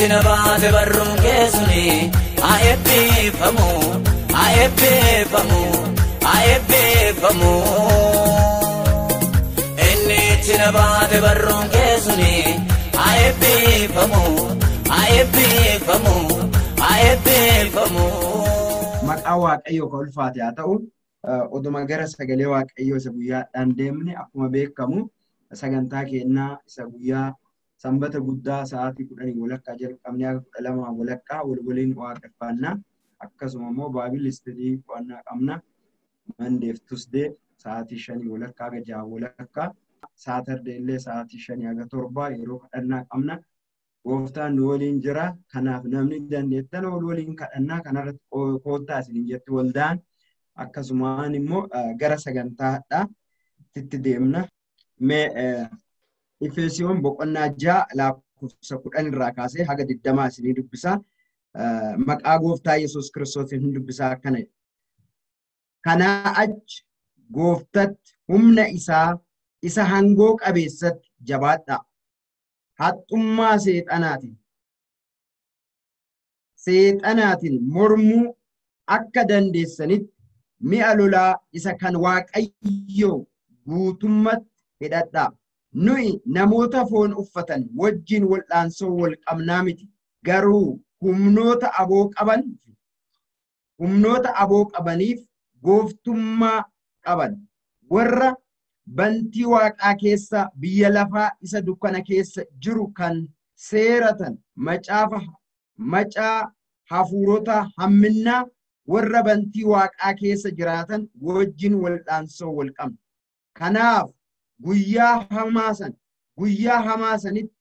Chinabate barruun keessuni aebbifamu aebbifamu aebbifamu. Inni chinabate barruun keessuni aebbifamu aebbifamu aebbifamu. Maqaa Waaqayyoo ka ulfaate haa ta'u oduma gara sagalee Waaqayyoo isa guyyaadhaan deemne akkuma beekamu sagantaa keenyaa isa guyyaa Sanbata guddaa sa'aatii 10 walakkaa jalqabnee akka 12 walakkaa waliin waaqeffannaa akkasuma immoo Baabil Istiidii qo'annaa qabna. Monday to Tuesday sa'aatii 5 walakkaa aga 6 walakkaa Saturday illee sa'aatii 5 aga 7 yeroo kadhannaa qabna. Gooftaan nu waliin jira. Kanaaf namni dandeettan waliin kadhannaa kanarratti koottaa isin jettu waldaan akkasumaan immoo gara sagantaadhaa itti deemna. Efesoon boqonnaa 6 lakkoofsa 10 irraa kaasee haga 20 isinii dubbisa. Maqaa Gooftaa Yesuus Kiristoosiin hin dubbisa akkana. Kanaa achi Gooftatti humna isaa isa hangoo qabeessatti jabaadhaa. Haxxummaa seexanaatiin mormuu akka dandeessanitti mi'a lolaa isa kan Waaqayyoo guutummatti hidhadhaa. Nuyi namoota foon uffatan wajjin wal'aansoo wal qabnaa miti. Garuu humnoota aboo qabaniif gooftummaa qaban warra bantii Waaqaa keessa biyya lafaa isa dukkana keessa jiru kan seeratan macaa hafuurota hamminaa warra bantii Waaqaa keessa jiraatan wajjin wal'aansoo wal qabna. Kanaaf guyyaa hamaa sanitti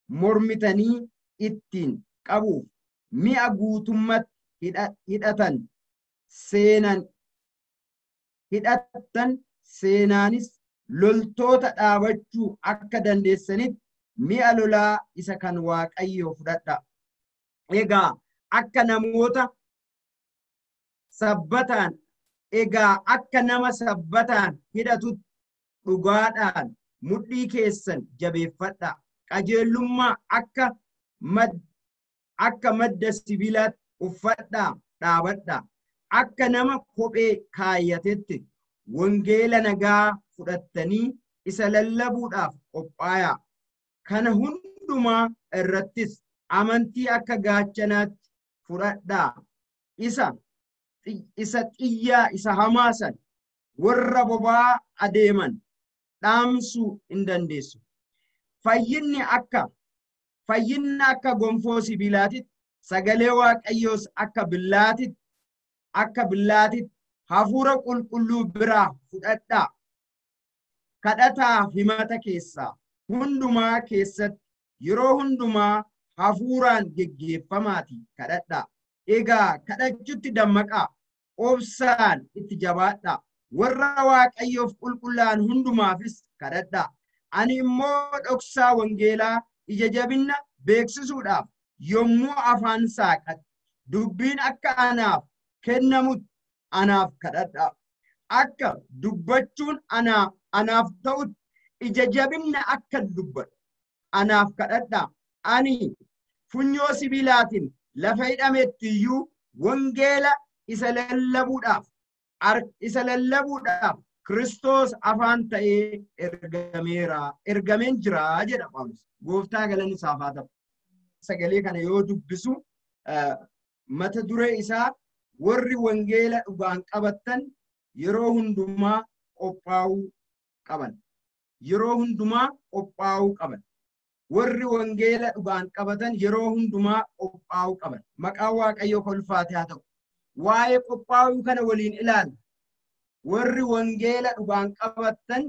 mormitanii ittiin qabuuf mi'a guutummatti hidhattan seenaanis loltoota dhaabachuu akka dandeessanitti mi'a lolaa isa kan Waaqayyoo fudhadhaa. Egaa akka nama sabbataan hidhatutti dhugaadhaan mudhii keessan jabeeffadhaa. Qajeelummaa akka madda sibiilaatti uffadhaa dhaabadhaa. Akka nama kophee kaayyatetti wangeela nagaa fudhattanii isa lallabuudhaaf qophaayaa. Kana hundumaa irrattis amantii akka gaachanaatti fudhadhaa. Isa xiyyaa isa hamaa san warra bobaa adeeman dhaamsuu hin dandeessu. Fayyinni akka gonfoo sibiilaatitti sagalee Waaqayyoos akka billaatitti hafuura qulqulluu biraa fudhadhaa. Kadhataa himata keessaa hundumaa keessatti yeroo hundumaa hafuuraan geggeeffamaati kadhadhaa. Egaa kadhachuutti dammaqaa obsaan itti jabaadhaa. Warra Waaqayyoof qulqullaan hundumaafis kadhadhaa. Ani immoo dhoksaa wangeelaa ija jabina beeksisuudhaaf yommuu afaan saaqadhu dubbiin akka anaaf kennamutti anaaf kadhadhaa. Akka dubbachuun anaaf ta'utti ija jabina akka dubbadhu anaaf kadhadhaa. Ani funyoo sibiilaatiin lafa hidhametti iyyuu wangeela isa lallabuudhaaf Kiristoos afaan ta'ee ergameen jira jedha Phaawulos. Gooftaa galanni isaaf haa ta'u. Sagalee kana yoo dubbisu mata duree isaa warri wangeela dhugaan qabattan yeroo hundumaa qophaa'uu qaban. Yeroo hundumaa qophaa'uu qaban. Warri wangeela dhugaan qabatan yeroo hundumaa qophaa'uu qaban. Maqaan Waaqayyoo ulfaate haa ta'u. Waa'ee qophaa'uu kana waliin ilaalla. Warri wangeela dhugaan qabatan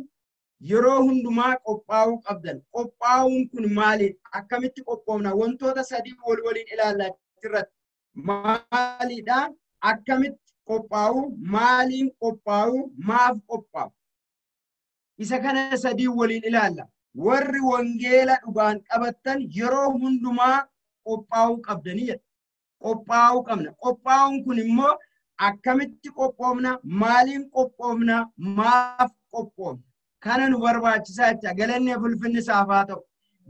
yeroo hundumaa qophaa'uu qabdan. Qophaa'uun kun maali? Akkamitti qophoofna? Wantoota sadii waliin ilaallaa jirratti. Maalidha? Akkamitti qophaa'uu? Maaliin qophaa'uu? Maaf qophaa'u? Isa kana sadii waliin ilaalla. Warri wangeela dhugaan qabatan yeroo hundumaa qophaa'uu qabdanii jedha. Qophaa'uu qabna. Qophaa'uun kun immoo akkamitti qophoofna? Maaliin qophoofna? Maaf qophoofna? Kana nu barbaachisaa jecha galanni ulfinni isaaf haa ta'u.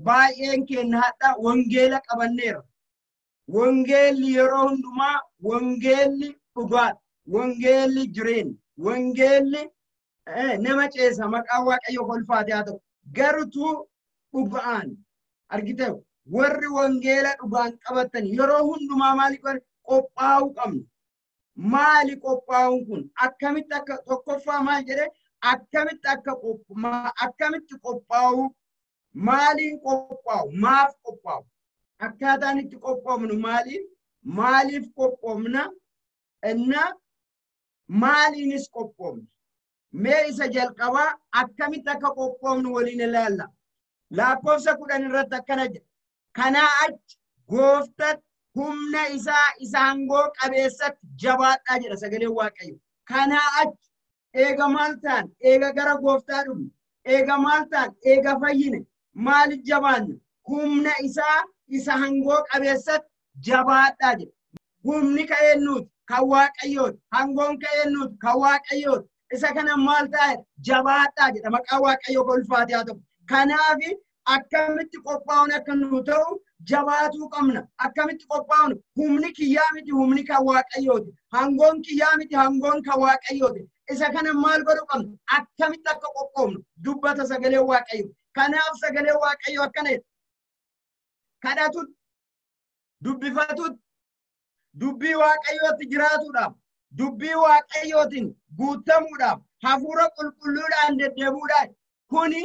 Baay'een keenya hadha wangeela qabanneera. Wangeelli yeroo hundumaa wangeelli dhugaa, wangeelli jireenya, wangeelli nama ceesa maqaa Waaqayyo kolfaate haa ta'u. Gartuu dhugaan argite warri wangeela dhugaan qabatan yeroo hundumaa maali qophaa'uu qabna. Maali qophaa'uun kun akkamitti akka tokkoffaa maal jedhee akkamitti qophaa'u maaliin qophaa'u maaf qophaa'u akkaataan itti qophoofnu maaliif qophoofna inna maaliinis qophoofna mee isa jalqabaa akkamitti akka qophoofnu waliin ilaalla. Lakkoofsa 10 irratti akkana jedha kanaa achi gooftaan humna isaa isaangoo qabeessatti jabaadhaa jedha sagaleen Waaqayyo. Kanaa achi eega maal ta'an eega gara gooftaa dhufne eega maal ta'an eega fayyine maaliif jabaanne humna isaa isaangoo qabeessatti jabaadhaa jedha. Humni ka'eennuuti kan Waaqayyooti, hangoon ka'eennuuti kan Waaqayyooti. Isa kana maal ta'e jabaadhaa jedha maqaa Waaqayyo kolfaate haa ta'u. Kanaaf akkamitti qophaa'uun akka nu ta'u jabaatuu qabna. Akkamitti qophaa'uun humni kiyyaa miti humni kan Waaqayyooti. Hangoon kiyyaa miti hangoon kan Waaqayyooti. Isa kana maal godhuu qabna? Akkamitti akka qophoofnu dubbata sagalee Waaqayyo. Kanaaf sagalee Waaqayyo akkana jedha. Kadhatuut dubbifatuut dubbii Waaqayyootti jiraatuudhaaf dubbii Waaqayyootiin guutamuudhaaf hafuura qulqulluudhaan deddeebuudhaan kuni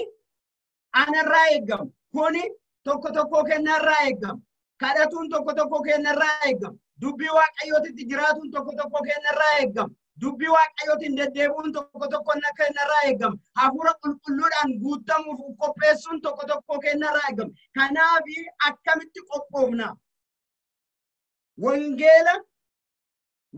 anarraa eegamu. Kuni tokko kennarraa eegamu. Kadhatuun tokko kennarraa eegamu. Dubbii Waaqayyootitti jiraatuun tokko kennarraa eegamu. Dubbii Waaqayyootiin deddeebuun tokko kennarraa eegamu. Hafuura qulqulluudhaan guutamuuf qopheessuun tokko kennarraa eegamu. Kanaaf akkamitti qophoofna?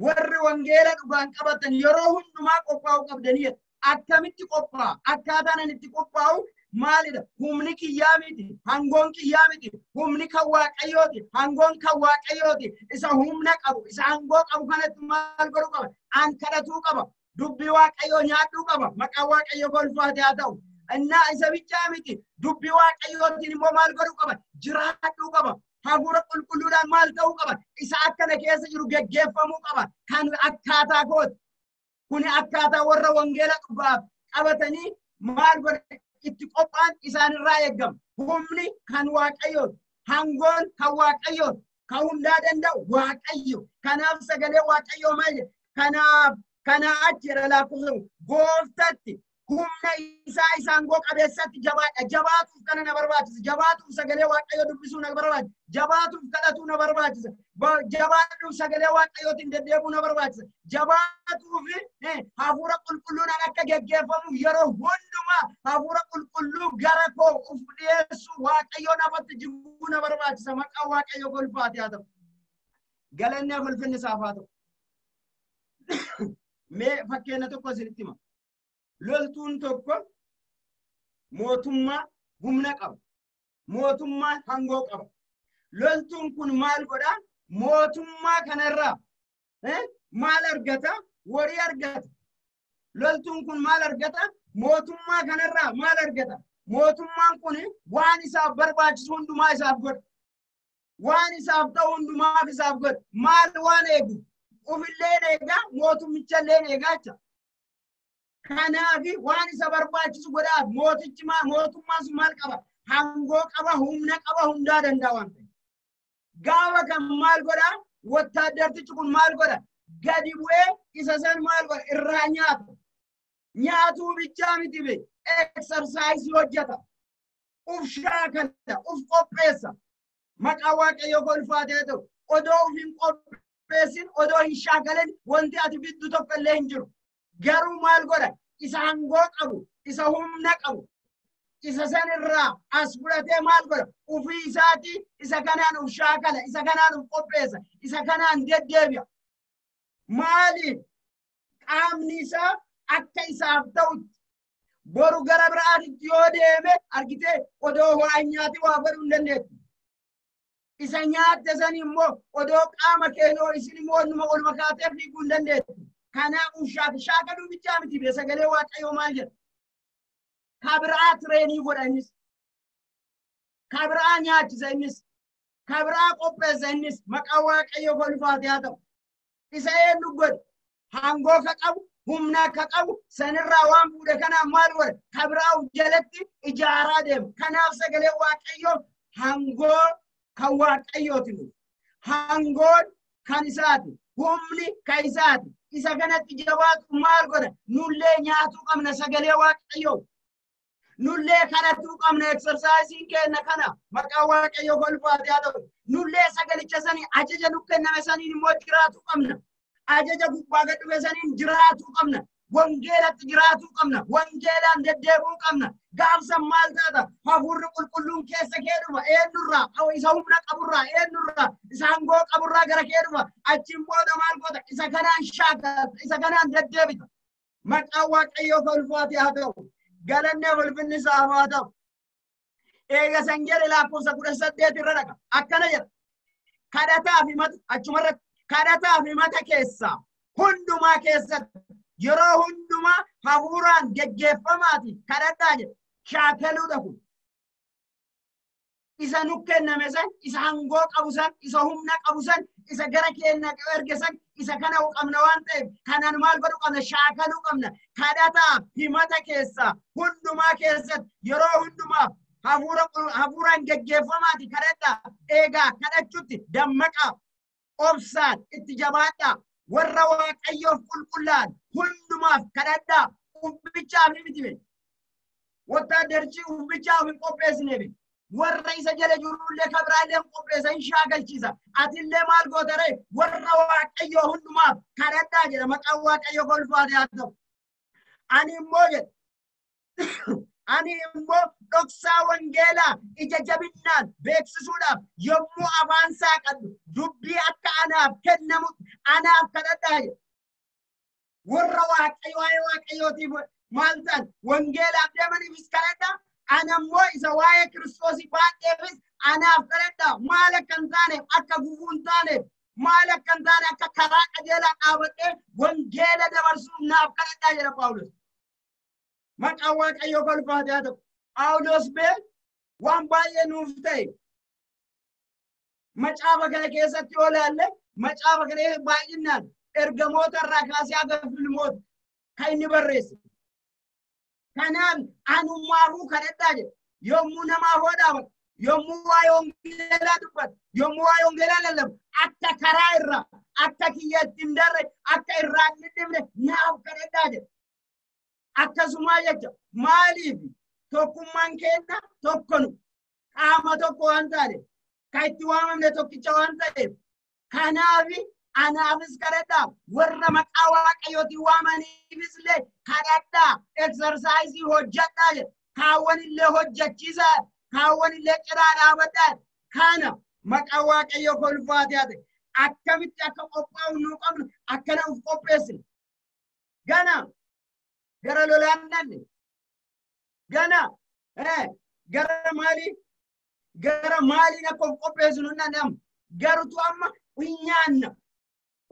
Warri wangeela dhugaan qabatan yeroo hundumaa qophaa'uu qabdanii akkamitti qophaa'a? Akkaataan itti qophaa'u maalidha? Humni kiyyaa miti, hangoon kiyyaa miti, humni kan Waaqayyooti, hangoon kan Waaqayyooti. Isa humna qabu, isa hangoo qabu kanatti maal godhuu qaba? An kadhatuu qaba. Dubbii Waaqayyoo nyaadhuu qaba. Maqaa Waaqayyo kolfaate haa ta'u. Innaa isa bichaa miti. Dubbii Waaqayyootiin immoo maal godhuu qaba? Jiraadhuu qaba. Hafuura qulqulluudhaan maal ta'uu qaba? Isa akkana keessa jiru geggeeffamuu qaba. Kan akkaataa kooti. Kuni akkaataa warra wangeela dhugaaf qabatanii maal godhe itti qophaan isaanirraa eegamu. Humni kan Waaqayyooti. Hangoon kan Waaqayyooti. Kan hundaa danda'u Waaqayyo. Kanaaf sagalee Waaqayyoo maal jedha? Kanaa achi jedha lakkoofsa gooftatti humna isaa isaangoo qabeessatti jabaadha. Jabaatuuf kana na barbaachisa. Jabaatuuf sagalee Waaqayyoo dubbisuu na barbaachisa. Jabaatuuf kadhatuu na barbaachisa. Jabaatuuf sagalee Waaqayyootiin deddeebuu na barbaachisa. Jabaatuuf hafuura qulqulluudhaan akka geggeeffamu yeroo hundumaa hafuura qulqulluu gara koo uf dhiyeessu Waaqayyoo nafatti jibuu na barbaachisa. Maqaa Waaqayyoo kolfaate haa ta'u. Galanni ulfinni isaaf haa ta'u. Mee fakkeenya tokko isinitti hima. Loltuun tokko mootummaa humna qaba. Mootummaa hangoo qaba. Loltuun kun maal godha? Mootummaa kanarraa maal argata? Warii argata. Loltuun kun maal argata? Mootummaa kanarraa maal argata? Mootummaan kun waan isaaf barbaachisu hundumaa isaaf godha. Waan isaaf ta'u hundumaaf isaaf godha. Maal waan eegu? Ufillee eegaa mootummichallee eegaacha. Kanaaf waan isa barbaachisu godhaaf mootummaan sun maal qaba? Hangoo qaba, humna qaba, hundaa danda'a waan ta'eef. Gaafa kan maal godha? Wattaaddartichi kun maal godha? Gadi bu'ee isa san maal godha? Irraa nyaata. Nyaatuu bichaa miti be exersaayisii hojjeta. Uf shaakala, uf qopheessa. Maqaa Waaqayyoo kolfaatee ta'u odoo uf hin qopheessin, odoo hin shaakalin wanti ati biddu tokko illee hin jiru. Garuu maal godha? Isa hangoo qabu, isa humna qabu, isa sanirraa as fudhatee maal godha? Ufii isaati isa kanaan uf shaakala, isa kanaan uf qopheessa, isa kanaan deddeebi'a. Maaliif? Qaamni isaa akka isaaf ta'utti boru gara biraatitti yoo deeme argitee odoo waa nyaati waa godhuu hin dandeettu. Isa nyaatte san immoo odoo qaama keenoo isin immoo ol makaatee fiiguu hin dandeettu. Kanaaf shaakaluu bichaa miti be sagalee Waaqayyoo maal jedha? Ka biraa tireenii godhanis, ka biraa nyaachisa innis, kabraa qopheessanis maqaa waaqayyo golfaate haa ta'u. Isa eenyu godhe hangoo ka qabu humna ka qabu sanirraa waan fuudhe kanaaf maal godhe kabraa jalatti ijaaraa deema. Kanaaf sagalee waaqayyo hangoo kan waaqayyooti nu. Hangoon kan isaati. Humni kan isaati. Isa kanatti jabaatu maal godhe nullee nyaatuu qabna sagalee waaqayyo. Nullee kadhachuu qabna exersaayisiin kenna kana maqaa waaqayyo golfaate haa ta'u. Nullee sagalicha sanii ajaja nu kenname saniin immoo jiraatuu qabna. Ajaja gubbaa gad dhufe saniin jiraatuu qabna. Wangeelatti jiraatuu qabna. Wangeelaan deddeebi'uu qabna. Gaafsan maal taata? Hafuurri qulqulluun keessa kee dhufa. Eenyurraa? Isa humna qaburraa? Eenyurraa? Isa hangoo qaburraa gara kee dhufa. Achiin booda maal goota? Isa kanaan shaakalta. Isa kanaan deddeebita. Maqaa waaqayyo golfaate haa ta'u. Galanne ulfinni isaaf haa ta'u. Eega san jedhe lakkoofsa 18 irra dhaqa. Akkana jedha. Kadhataa fi mata achumarratti kadhataa fi mata keessaa hundumaa keessatti yeroo hundumaa hafuuraan geggeeffamaati kadhadhaa jedha. Shaakeluudha kun. Isa nu kenname san, isa hangoo qabu san, isa humna qabu san, isa gara keenya erge san, isa kana qabna waan ta'eef kanaan maal godhuu qabna shaakaluu qabna. Kadhataa fi mata keessaa hundumaa keessatti yeroo hundumaa hafuuraan geggeeffamaati kadhadhaa. Eegaa kadhachuutti dammaqaa obsaan itti jabaadhaa. Warra waaqayyoof qulqullaan hundumaaf kadhadhaa. Uffichaaf miti be. Wotaaddarchi uffichaaf hin qopheessineef. Warra isa jala jirullee kabraallee qopheessa hin shaakalchiisa. Atillee maal goota ree? Warra waaqayyoo hundumaaf kadhadhaa jedha maqaan waaqayyo golfaate haa ta'u. Ani immoo jedha. Ani immoo dhoksaa wangeelaa ija jabinnaan beeksisuudhaaf yommuu afaan saaqadhu dubbii akka anaaf kennamu anaaf kadhadhaa jedha. Warra waaqayyootiif maal ta'an wangeelaaf deemaniifis kadhadhaa. Anammoo isa waa'ee Kiristoosii baay'eefis anaaf kadhadhaa. Maal akka hin taaneef akka gufuu hin taaneef maal akka hin taane akka karaa qajeelaa dhaabadhee wangeela dabarsuuf naaf kadhadhaa jedha Phaawulos. Maqaan waaqayyo golfaate haa ta'u. Phaawulos bee waan baay'ee nuuf ta'e. Macaafa kana keessatti yoo ilaalle macaafa kana baay'inaan ergamoota irraa kaasee haga filmoota kan inni barreesse. Kanaaf anummaafuu kadhadhaa jedha. Yommuu namaaf hodhaafatu, yommuu waa'ee wangeelaa dubbatu, yommuu waa'ee wangeelaa lallabu akka karaa irraa, akka kiyyatti hin darre, akka irraa hin dhibne naaf kadhadhaa jedha. Akkasuma jecha maaliif tokkummaan keenya tokkonu qaama tokko waan taaneef kan itti waamamne tokkicha waan ta'eef kanaaf anaafis kadhadhaa warra maqaa waaqayyootiin waamaniifis illee kadhadhaa exersaayisii hojjadhaa jedha. Kaawwan illee hojjechiisaa kaawwan illee ciraa dhaabadhaa kana maqaa waaqayyo golfaate haa ta'e. Akkamitti akka qophaa'u nuu qabnu akkana uf qopheessine. Gara lolaan nanne gana gara maaliin akka of qopheessinu nanne garutu amma nyaanna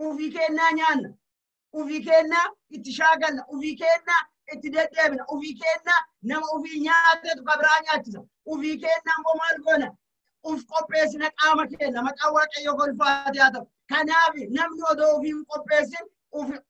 ufii kennaa nyaanna ufii kennaa itti shaakalna ufii kennaa itti deddeebina ufii kennaa nama ufii nyaatetu kabraa nyaachisa ufii kennaa immoo maal goona uf qopheessina qaama kenna maqaa waaqayyo golfaate haa ta'u. Kanaaf namni odoo ufii hin qopheessin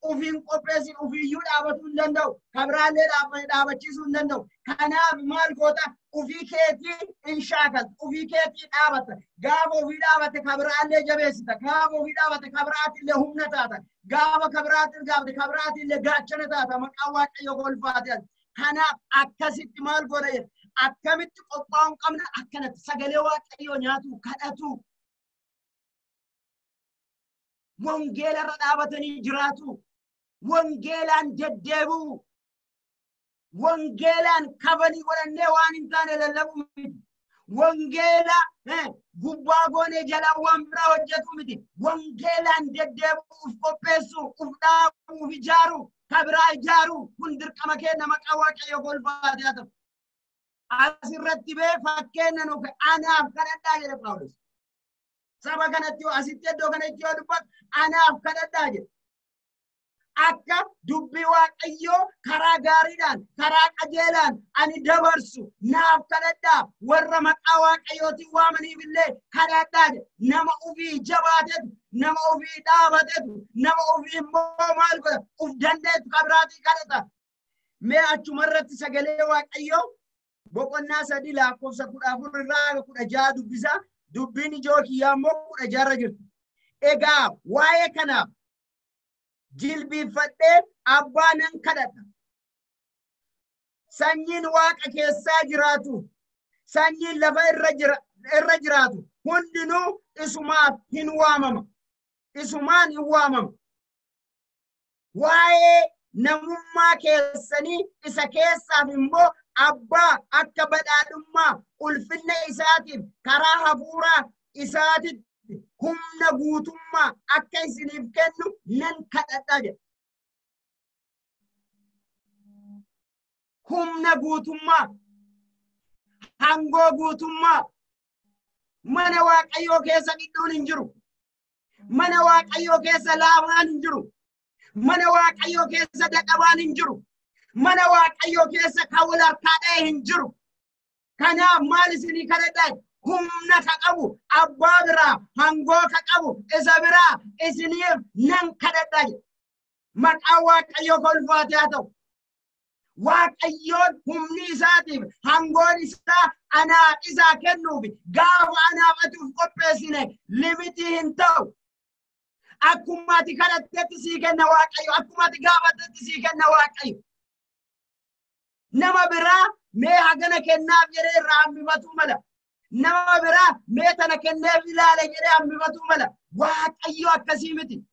ufiin qopheessin ufiiyyuu dhaabatuu hin danda'u. Kabraallee dhaabachiisuu hin danda'u. Kanaaf maal goota ufii keetii hin shaakalta. Ufii keetii dhaabata. Gaafa ufii dhaabate kabraallee jabeessita. Gaafa ufii dhaabate kabraatillee humna taata. Gaafa kabraatillee gaachana taata. Maqaan waaqayyo golfaate. Kanaaf akkasitti maal godha jedha. Akkamitti qophaa'uu qabna akkanatti sagalee waaqayyo nyaatu kadhatu. Wangeela irra dhaabatanii jiraatu. Wangeelaan deddeebi'u. Wangeelaan kabanii godhannee waan hin taane lallabu miti. Wangeela gubbaa goonee jalaa waan biraa hojjetu miti. Wangeelaan deddeebi'u uf qopheessu, uf dhaabu, uf ijaaru, kabiraa ijaaru kun dirqama keenya maqaa waaqayyo golfaate haa ta'u. Asirratti bee fakkeenya nuuf anaaf kadhadhaa jedhe Phaawulos. Saba kanatti yoo asitti iddoo kanatti yoo dubbatu anaaf kadhadhaa jedhe. Akka dubbii waaqayyoo karaa karaa gaariidhaan karaa qajeelaan ani dabarsu naaf kadhadhaa warra maqaa waaqayyootiin waamaniif illee kadhadhaa nama ofii jabaatetu nama ofii dhaabatetu nama ofii immoo maal godha uf dandeetu kabraatii kadhata mee achumarratti sagalee waaqayyoo boqonnaa 3 lakkoofsa 14 irraa 16 dubbisa dubbiin ijoo kiyyaa immoo 16 jirti egaa waa'ee kanaaf jilbiifadhee abbaa nan kadhadha sanyiin waaqa keessaa jiraatu sanyiin lafa irra jiraatu hundinuu isumaaf hin waamama isumaan hin waamama waa'ee namummaa keessanii isa keessaaf immoo abbaa akka badhaadhummaa ulfinna isaatiif karaa hafuuraa isaatitti humna guutummaa akka isiniif kennu nan kadhadha jedha humna guutummaa hangoo guutummaa mana waaqayyoo keessa qixxuun hin jiru mana waaqayyoo keessa laafaan hin jiru mana waaqayyoo keessa dadhabaan hin jiru mana waaqayyoo keessa kawul harkaadhee hin jiru kanaaf maal isinii kadhadhaa humna ka qabu abbaa biraa hangoo ka qabu isa biraa isiniif nan kadhadhaa maqaa waaqayyoo kolfaatee haa ta'u waaqayyoon humni isaatiif hangoon isaa anaaf isaa kennuuf gaafa anaaf atuuf qopheessine limitii hin ta'u akkuma ati kadhattetti sii kenna waaqayyo akkuma ati gaafattetti sii kenna waaqayyo nama biraa mee hagana kennaaf jedhee irraa hambifatu mala nama biraa mee tana kenneef ilaale jedhee hambifatu mala waaqayyo akkasii miti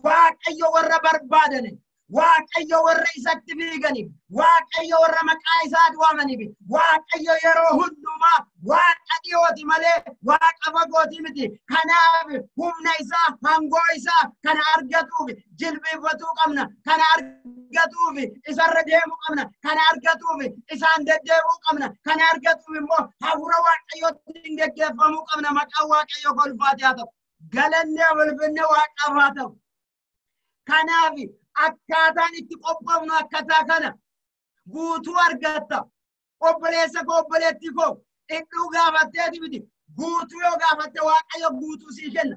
waaqayyo warra barbaadane waaqayyo warra isatti fiiganiif waaqayyo warra maqaa isaatti waamaniif waaqayyo yeroo hundumaa waaqa dhiyooti malee waaqa fagooti miti kanaaf humna isaa hangoo isaa kana argatuuf jilbiiffatuu qabna kana argatuuf isarra deemuu qabna kana argatuuf isaan deddeebuu qabna kana argatuuf immoo hafuura waaqayyootiin geggeeffamuu qabna maqaa waaqayyo kolfaatee haa ta'u galannee ulfinne waaqaaf haa ta'u kanaaf akkaataan itti qophoofnu akkaataa kana guutuu argatta obboleessa koo obboleettii koo dhidhuu gaafatteeti miti guutuu yoo gaafatte waaqayyo guutuu sii kenna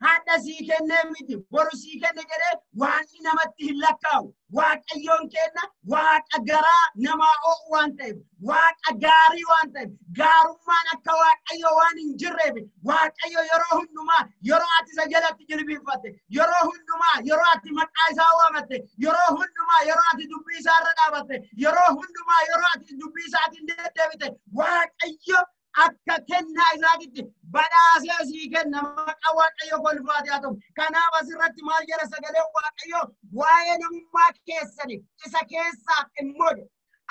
hadda sii kennee miti boru sii kenne jedhee waan namatti hin lakkaa'u waaqayyoon kenna waaqa garaa namaa oo'u waan ta'eef waaqa gaarii waan ta'eef gaarummaan akka waaqayyo waan hin jirreef waaqayyo yeroo hundumaa yeroo ati isa jalatti jilbiiffatte yeroo hundumaa yeroo ati maqaa isaa waamatte yeroo hundumaa yeroo ati dubbii isaa irra dhaabatte yeroo hundumaa yeroo ati dubbii isaatiin deddeebite waaqayyo akka kennaa isaatitti badhaasee sii kenna maqaa waaqayyo kolfaatee haa ta'u kanaaf asirratti maal jedha sagalee waaqayyo waa'ee namummaa keessanii isa keessaaf immoo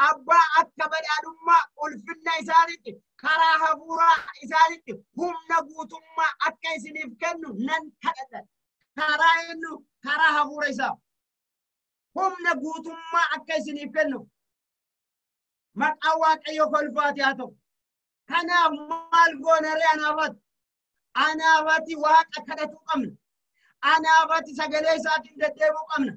abbaa akka badhaadhummaa ulfinna isaanitti karaa hafuuraa isaanitti humna guutummaa akka isiniif kennu nan kadhadha karaa eenyu karaa hafuura isaa humna guutummaa akka isiniif kennu maqaa waaqayyo kolfaatee haa ta'u kanaaf maal goonaree anaafati waaqa kadhatuu qabna anaafati sagalee isaatiin deddeebuu qabna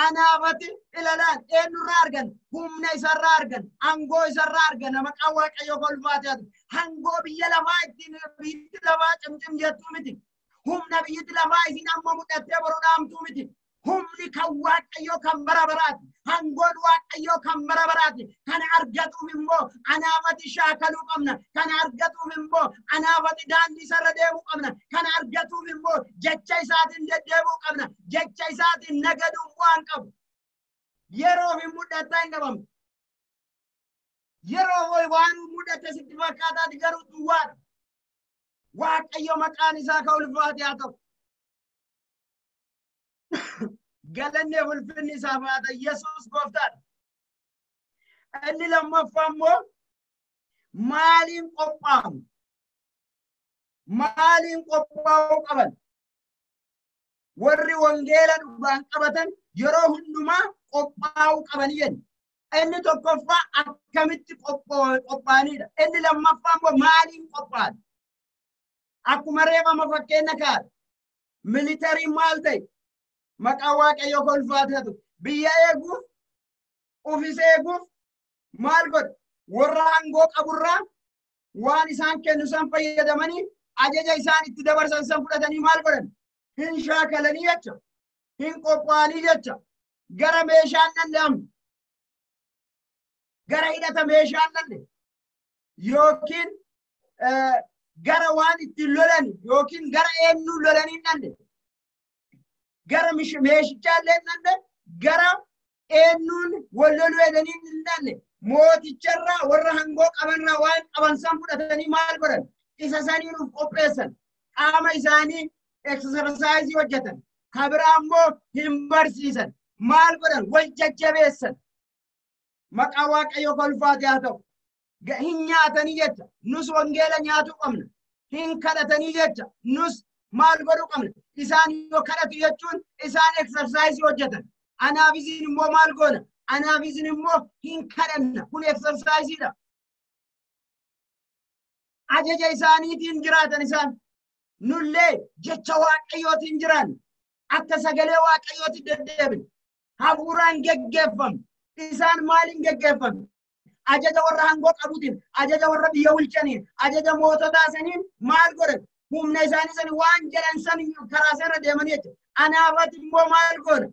anaafati ilalaan eenyurraa argan humna isarraa argan hangoo isarraa argan maqaa waaqayyo kolfaatee haa ta'u hangoo biyya lafaa ittiin biyyi lafaa cimcim jettuu miti humna biyyi lafaa isin amma mudhattee boruu dhaamtuu miti humni kan waaqayyo kan bara baraati hangoon waaqayyo kan bara baraati kana argatuuf immoo anaafati shaakaluu qabna kana argatuuf immoo anaafati daandii isarra deemuu qabna kana argatuuf immoo jecha isaatiin deddeebuu qabna jecha isaatiin nagaduuf waan qabu yeroo hin mudhataa hin qabamtu yeroo waan mudhate sitti fakkaataati garuu duwwaadha waaqayyo maqaan isaa ka ulfaatee haa ta'u galanne ulfinni isaaf haa ta'u Yesuus gooftaadha inni lammaffaa immoo maaliin qophaa'uu qaban warri wangeela dhugaan qabatan yeroo hundumaa qophaa'uu qaban jenna inni tokkoffaa akkamitti qophaa'anidha inni lammaffaa immoo maaliin qophaa'an akkuma reefama fakkeenya kaa'e militarii maal ta'e maqaa waaqayyo kolfaatee biyya eeguuf ofis eeguuf maal godha warra aangoo qaburraa waan isaan kennu san fayyadamanii ajaja isaan itti dabarsan san fudhatanii maal godhan hin shaakalanii jecha hin qophaa'anii jecha gara meeshaan danda'amu gara hidhata meeshaan danda'e yookiin gara waan itti lolan yookiin gara eenyu lolanii danda'e gara meeshichaa danda'e gara eenyuun wal loluu edanii danda'e mooticharraa warra hangoo qabanraa waan qaban san fudhatanii maal godhan isa sanii nuuf qopheessan qaama isaanii exercise hojjetan kabiraa immoo hin barsiisan maal godhan wal jajjabeessan maqaa waaqayyo kolfaate haa ta'u hin nyaatanii jecha nus wangeela nyaatuu qabna hin kadhatanii jecha nus maal godhuu qabna isaan yoo kadhatu jechuun isaan exercise hojjetan anaaf isin immoo maal goona anaaf isin immoo hin kadhanna kun exercise dha ajaja isaaniitiin jiraatan isaan nullee jecha waaqayyootiin jiraanna akka sagalee waaqayyootti deddeebina hafuuraan geggeeffamu isaan maaliin geggeeffamu ajaja warra hangoo qabuutiin ajaja warra biyya bulchaniin ajaja moototaa saniin maal godhan humna isaanii sanii waan jedhan san karaa sana deemanii jechuudha anaafati immoo maal goona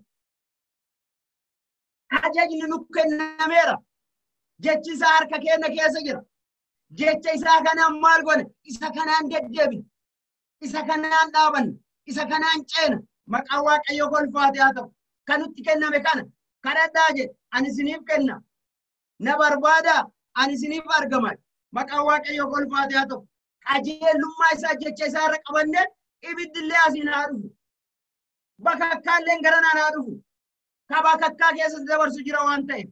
ajajni nu kennameera jechi isaa harka keenya keessa jira jecha isaa kanaan maal goona isa kanaan deddeebina isa kanaan dhaabanna isa kanaan ceena maqaa waaqayyo kolfaate haa ta'u kan nutti kenname kana kadhadhaa jedhe ani isiniif kenna na barbaada ani isiniif argama maqaa waaqayyo kolfaate haa ta'u qajeelummaa isaa jecha isaa irra qabanne ibiddillee asiin haa dhufu bakakkaalleen garanaan haa dhufu ka bakakkaa keessatti dabarsu jira waan ta'eef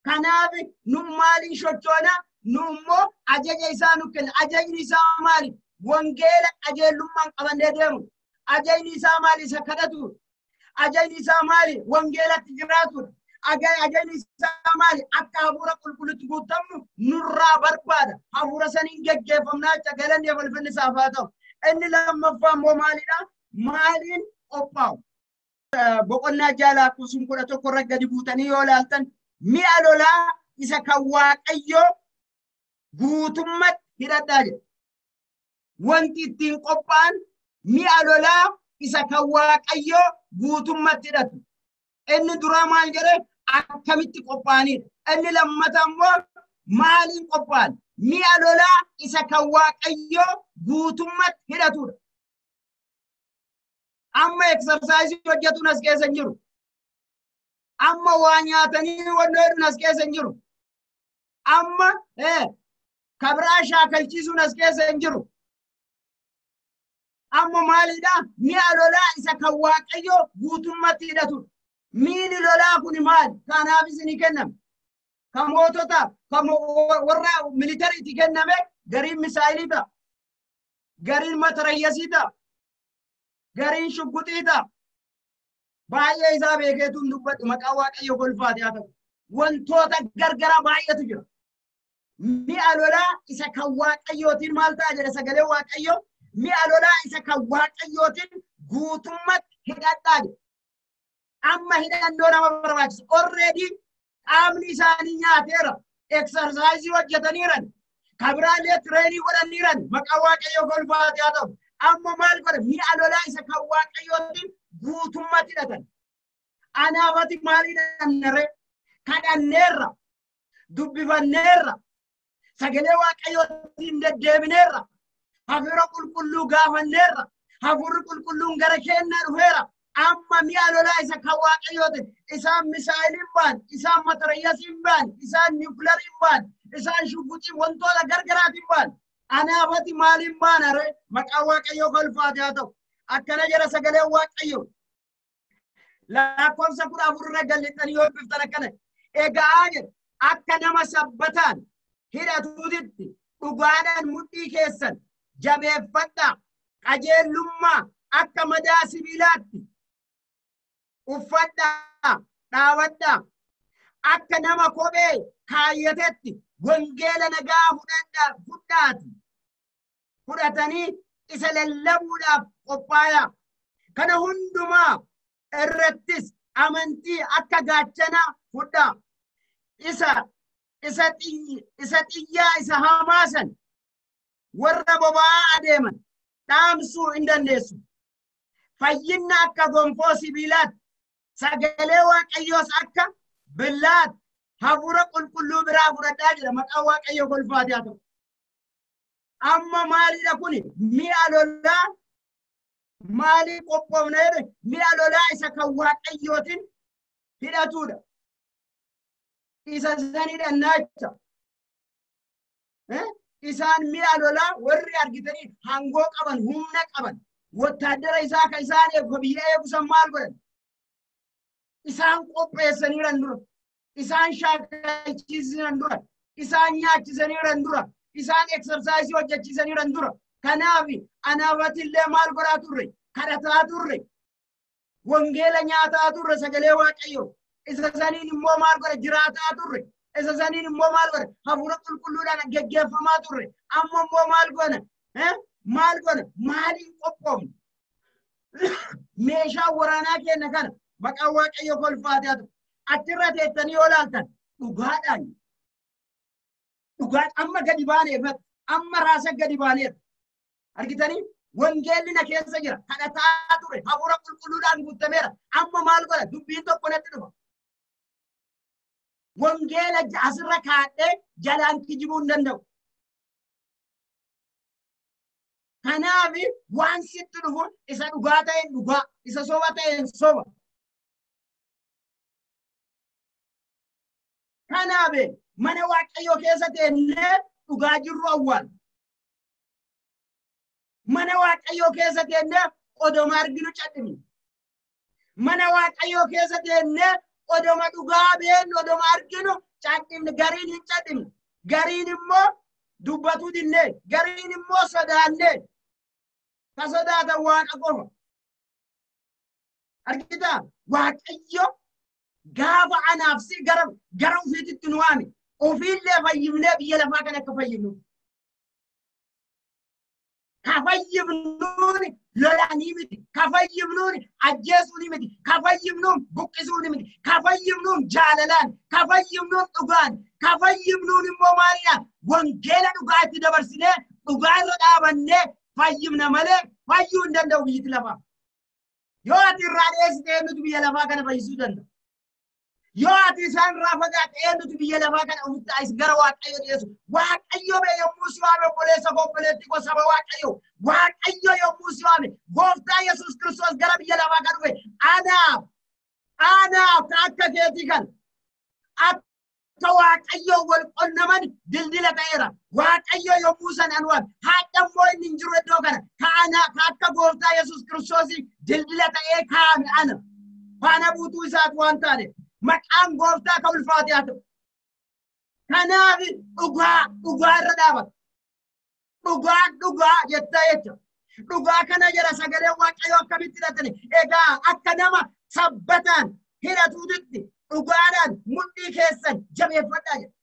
kanaaf nu maaliin shochoona nu immoo ajaja isaa nu kenna ajajni isaa maali wangeela qajeelummaan qabannee deemu ajajni isaa maali isa kadhatu ajajni isaa maali wangeelatti jiraatu ajajni isaa maali akka hafuura qulqulluutti guutamnu nurraa barbaada hafuura saniin geggeeffamnaa jecha galanni falfinni isaaf haa ta'u inni lammaffaa immoo maalidha maaliin qophaa'u boqonnaa jaalaa kuusun 11 irra gadi buutanii yoo ilaaltan mi'a lolaa isa kan waaqayyoo guutummatti hidhadhaa jedha wanti ittiin qophaa'an mi'a lolaa isa kan waaqayyoo guutummatti hidhatu inni duraa maal jedhe akkamitti qophaa'anidha inni lammataa immoo maaliin qophaa'an mi'a lolaa isa kan waaqayyoo guutummatti hidhatudha amma exercise hojjetuun as keessa hin jiru amma waa nyaatanii wannoo hedduun as keessa hin jiru amma kabraa shaakalchiisuun as keessa hin jiru amma maalidha mi'a lolaa isa kan waaqayyoo guutummatti hidhatudha miini lolaa kun maali kanaaf isinii kenname kan mootota kan warra militariitti kenname gariin misaayilii ta'a gariin matarayyasii ta'a gariin shugguxii ta'a baay'ee isaa beekeetuun dubbadhu maqaa waaqayyo kolfaate haa ta'u wantoota gargaraa baay'eetu jira mi'a lolaa isa kan waaqayyootiin maal ta'a jedha sagalee waaqayyoo mi'a lolaa isa kan waaqayyootiin guutummatti hidhadhaa jedha amma hidhannoo nama barbaachisa already qaamni isaanii nyaateera exercise hojjetaniiran kabiraalee tireenii godhaniiran maqaa waaqayyo kolfaate haa ta'u amma maal godha mi'a lolaa isa kan waaqayyootiin guutummatti hidhatan anaafati maal hidhannere kadhanneerra dubbifanneerra sagalee waaqayyootiin deddeebineerra hafuura qulqulluu gaafanneerra hafuurri qulqulluun gara keenya dhufeera amma mi'a lolaa isa kan waaqayyootiin isaan misaayiliin baan isaan matarayyasiin baan isaan niwukilariin baan isaan shugguxiin wantoota gargaraatiin baan anaafati maaliin baanare maqaa waaqayyo kolfaate haa ta'u akkana jedha sagalee waaqayyo lakkoofsa 14 irra gallettanii yoo biftan akkana egaa jedha akka nama sabbataan hidhatuutitti dhugaadhaan mudhii keessan jabeeffadhaa qajeelummaa akka madaa sibiilaatti uffadhaa dhaabadhaa akka nama kophee kaayyatetti wangeela nagaa fudhatanii isa lallabuudhaaf qophaayaa kana hundumaa irrattis amantii akka gaachanaa fudhaa. Isa xiyyaa isa hamaasan warra boba'aa adeeman dhaamsuu hin dandeessu. Fayyinna akka gonfoo sibiilaatti sagalee Waaqayyoos akka billaatti hafuura qulqulluu biraa fudhadhaa jira. Maqaan Waaqayyo golfaatee haa ta'u. Amma maalidha kuni? Mi'a lolaa maalii qophoofne jedhe? Mi'a lolaa isa kan Waaqayyootiin hidhatudha. Isa sanidha naacha. Isaan mi'a lolaa warri argitanii hangoo qaban, humna qaban, wotaadara isaa kan isaan eegu biyya eegusan maal godhan? Isaan qopheessaniiran dura. Isaan shaakalchiisaniiran dura. Isaan nyaachisaniiran dura. Isaan exersaayisii hojjechiisaniiran dura. Kanaaf anaafatillee maal godhaa turre? Kadhataa turre. Wangeela nyaataa turre sagalee Waaqayyoo. Isa saniin immoo maal godha? Jiraataa turre. Isa saniin immoo maal godha? Hafuura qulqulluudhaan geggeeffamaa turre. Amma immoo maal godha? Maal godha? Maaliin qophoofne? Meeshaa waraanaa kenna kana maqaan Waaqayyo golfaatee haa ta'u. Achirra teessanii yoo ilaaltan dhugaadhaan. Dhugaan amma gadi baaneefat amma raasa gadi baaneef argitanii wangeelli na keessa jira. Kadhataa ture. Hafuura qulqulluudhaan guutameera. Amma maal godha? Dubbiin tokko natti dhufa. Wangeela asirra kaadhee jalaan kijibuu hin danda'u. Kanaaf waan sitti dhufu isa dhugaa ta'een dhugaa, isa soba ta'een soba. Kanaaf mana Waaqayyoo keessa teennee dhugaa jirru awwaal. Mana Waaqayyoo keessa teennee odoma arginu cadhimne. Mana Waaqayyoo keessa teennee odoma dhugaa been odoma arginu cadhimne. Gariin hin cadhimne. Gariin immoo dubbatuu dinnee. Gariin immoo sodaannee. Ka sodaatan Waaqa qofa. Argitaa Waaqayyo gaafa anaaf si gara ofiititti nu waame. Ofiillee fayyifnee biyya lafaa kan akka fayyifnu. Ka fayyifnuuni lolaanii miti. Ka fayyifnuuni ajjeesuuni miti. Ka fayyifnuun buqqisuuni miti. Ka fayyifnuun jaalalaan. Ka fayyifnuun dhugaan. Ka fayyifnuun immoo maalidhaan? Wangeela dhugaa itti dabarsinee dhugaa irra dhaabannee fayyifna malee fayyuu hin danda'u biyyatti lafaa. Yoo ati irraa dheessitee nuti biyya lafaa kana fayyisuu danda'a. Yoo ati isaan irraa fagaatee nuti biyya lafaa kana ofitti as gara Waaqayyo dhiyeessu. Waaqayyo bee yommuu si waame obboleessa koo obboleettii koo saba Waaqayyo. Waaqayyo yommuu si waame Gooftaa Yesuus Kiristoos gara biyya lafaa kan dhufe anaaf akka keetii kan akka Waaqayyo wal qonnaman dildila ta'eera. Waaqayyo yommuu san anwaan haadha immoo inni hin jiru iddoo kana ka akka Gooftaa Yesuus Kiristoos dildila ta'ee kaa'ame ana. Faana buutuu isaatu waan taane. Maqaan Gooftaa ka ulfaatee haa ta'u. Kanaaf dhugaa irra dhaabata. Dhugaa jettaa jecha. Dhugaa kana jala sagalee Waaqayyoo akkamitti hidhatani? Egaa akka nama sabbataan hidhatuutitti dhugaadhaan mudhii keessan jabeeffadhaa jedha.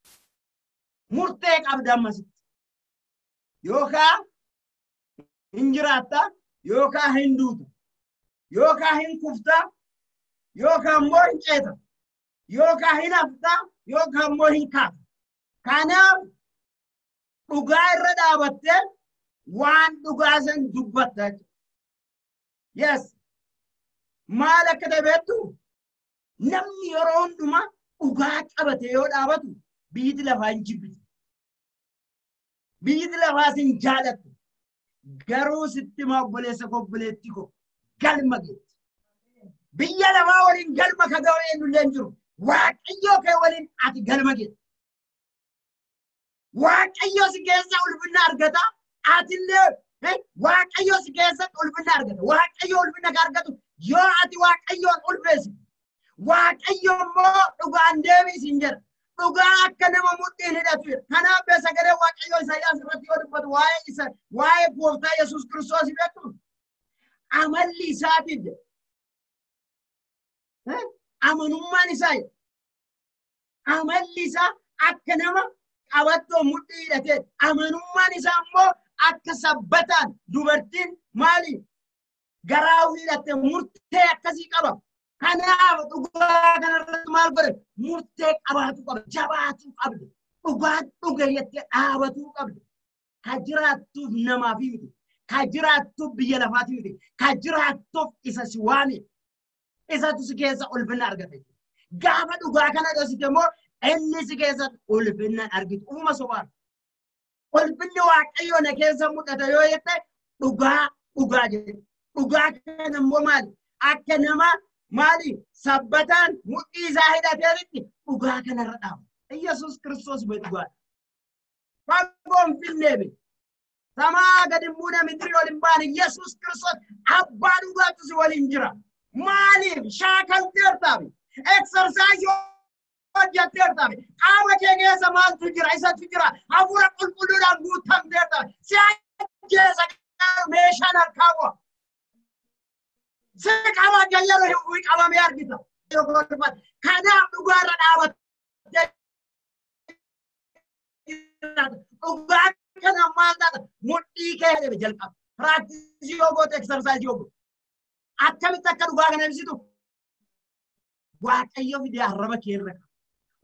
Murtee qabda ammasitti. Yookaan hin jiraattaa, yookaan hin duutu, yookaan hin kuftaa, yookaan immoo hin ceeta. Yookaan hin haftaa, yookaan immoo hin kaata. Kanaaf dhugaa irra dhaabattee waan dhugaa san dubbatta jechuudha. Yes. Maal akka ta'e beektu? Namni yeroo hundumaa dhugaa qabate yoo dhaabatu biyyi lafaa hin jibbitu. Biyyi lafaa sin jaalatu. Garuu sitti ma obboleessa koo obboleettii koo galma geetti. Biyya lafaa waliin galma ka ga'u eenyullee hin jiru. Waaqayyo kee waliin ati galma geetti. Waaqayyo si keessa ulfinna argata. Atillee Waaqayyo si keessa ulfinna argata. Waaqayyo ulfinna ka argatu yoo ati Waaqayyoon ulfeessi. Waaqayyo immoo dhugaan deebiis hin jedha. Dhugaa akka nama mudhiin hidhatu. Kanaaf sagalee Waaqayyo Isaayyaas irratti yoo dubbatu waa'ee Gooftaa Yesuus Kiristoos beektu amalli isaatiin jedha. Amanummaan isaa amalli isaa akka nama qabattoo mudhii hidhatee amanummaan isaa immoo akka sabbataan dubartiin maali garaa hidhatte murtee akkasii qaba. Kanaaf dhugaa kanarratti maal godhe murtee qabaatu qabda jabaatu qabda dhugaan dhuga jettee dhaabatuu qabda ka jiraattuuf namaaf miti ka jiraattuuf biyya lafaati miti ka jiraattuuf isa si waame isatu si keessa ulfinna argate gaafa dhugaa kana dhosite immoo inni si keessa ulfinna argitu uuma sobaan ulfinni waaqayyoo na keessa mul'ata yoo jette dhugaa jedhe dhugaa kana immoo maali akka nama maali sabbataan mudhii isaa hidhateeritti dhugaa kanarra dhaaba Yesuus Kiristoos bee dhugaa fagoon finneebe samaa gadi muuna mitiri waliin baane Yesuus Kiristoos abbaa dhugaatu si waliin jira maaliif shaakalteertaabe eksersaayizii hojjetteertaabe qaama kee keessa maaltu jira isatu jira hafuura qulqulluudhaan guutamteertaabe si ajjeesa meeshaan harkaa bu'a Sekama jayalo hui kama meyar kita. Kanaaf dhugaarra dhaabattee dhugaa kana maal taata mudhii kee jedhame jalqaba. Practice yoo goote exercise yoo goote. Akkamitti akka dhugaa kana ibsitu waaqayyo fidee arraba kee irra qaba.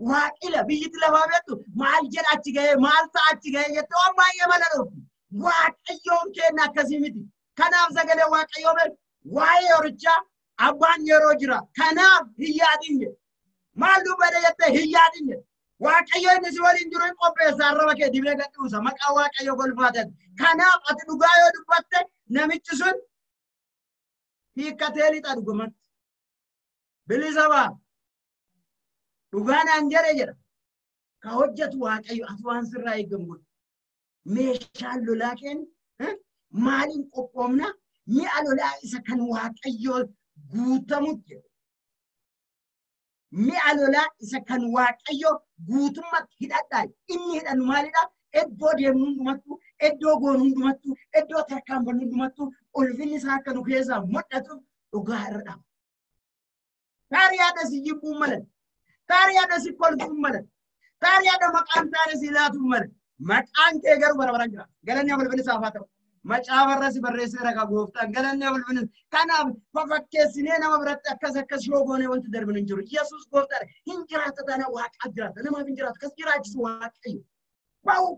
Waaqila biyyatti lafaa beektu maal jedha achi gahee maal ta'a achi gahee jettee waan baay'ee mala dhoofti. Waaqayyoon kenna akkasii miti. Kanaaf sagalee waaqayyoo beeku. Waa'ee yoricha abbaan yeroo jira kanaaf hiyyaadinne maal dubbadhe jettee hiyyaadinne waaqayyo inni si waliin jiru hin qopheessa arraba kee dibee gadhiisa maqaa waaqayyo golfaatan kanaaf ati dhugaa yoo dubbatte namichi sun hiikkatee lixa dhugumatti bilisa baa dhugaanaan jedhe jedha ka hojjetu waaqayyo ati waan sirraa eeggamu meeshaan lolaa keenya maaliin qophoomna ni alolaa isa kan waaqayyo guutamutti ni alolaa isa kan waaqayyo guutumatti hidhadhaa inni hidhan maalidha eddoo deemnu hundumattu eddoo goonu hundumattu eddoo tarkaanfannu hundumattu ulfinni isaa akka nu keessaa mul'atu dhugaa irra dhaba taariyaadha si jibbuu malan taariyaadha si kolfuu malan taariyaadha maqaan taane si laatu malan maqaan kee garuu barabaraan jira galanni amalbani saafaa ta'u Macaafarra si barreessee ka gooftaan galanni abalbinin kanaaf fafakkeessinee nama biratti akkas yoo goone wanti darbin hin jiru Yesuus gooftaadha hin jiraata tana waaqa jiraata namaaf hin jiraatu kas jiraachisu waaqayyo baa'uu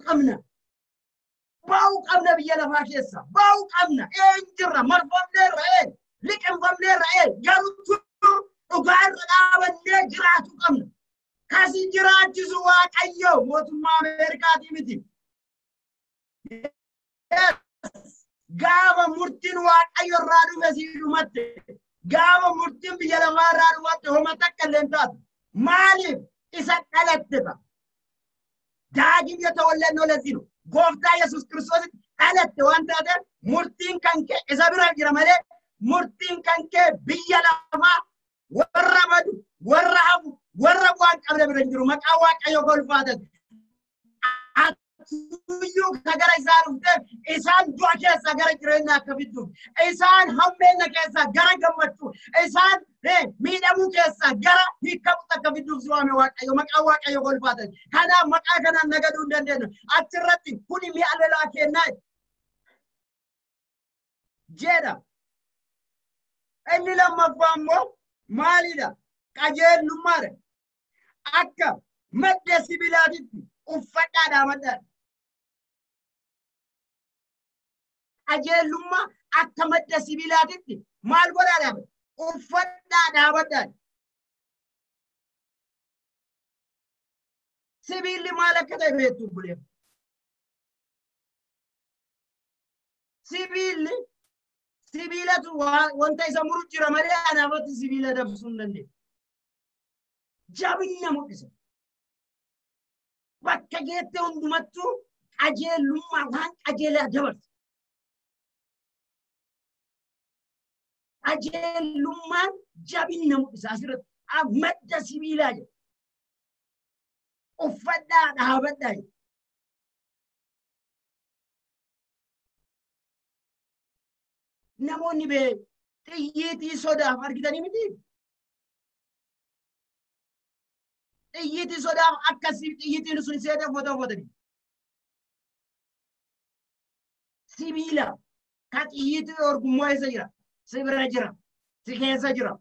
qabna biyya lafaa keessa baa'uu qabna een jirra marfamneerra liqinfamneerra garuu dhugaa irra dhaabannee jiraatu qabna kasi jiraachisu waaqayyo mootummaa Ameerikaatii miti Gava murtin waaqayyo irraa dhufe si dhumatte gava murtin biyya lafaa irraa dhumatte homa takka illee hin taatu maaliif isa dhalatteta daagin የተወለድነው ለዚህ ነው ጎፍታ ኢየሱስ ክርስቶስ dhalatte waan taateef murtiin kan kee isa bira jira malee murtiin kan kee biyya lafaa warra badu warra hafu warra bu'aan qabne bira jiru maqaa waaqayyo golfaatan Tuyu kagara isaan ufte isaan du'a keessa gara jireenya akka fiddu isaan hammeenya keessa gara gammachuu isaan miidhamuu keessa gara hiikamu akka fidduuf siwaame waaqayyo maqaa waaqayyo golfaatan kanaaf maqaa kanaan nagaduu hin dandeenyu achirratti kuni mi'a lolaa kennaa jedha inni lammaffaa immoo maalidha qajeelummaadha akka madda sibiilaatitti uffadhaadhaa maddaadha Ajeelummaa akka madda sibiilaatitti maal godhaadhaaf uffadhaadhaa maddaadha sibiilli maal akka ta'e beektu buleef sibiilatu wanta isa muru jira malee anaafatti sibiila dabsuu hin dandeenye jabinna mul'isa bakka geette hundumattuu qajeelummaa waan qajeelaa dabarsa qajeelummaan jabinna mul'isa asirratti madda sibiilaa jedha uffadhaa dhaabadhaa jedha namoonni bee xiyyiitii sodaaf argitanii miti xiyyiitii sodaaf akkasii xiyyiitiin sun seetee footanii sibiila ka xiyyiitii orgummaa isa jira si bira jira si keessa jira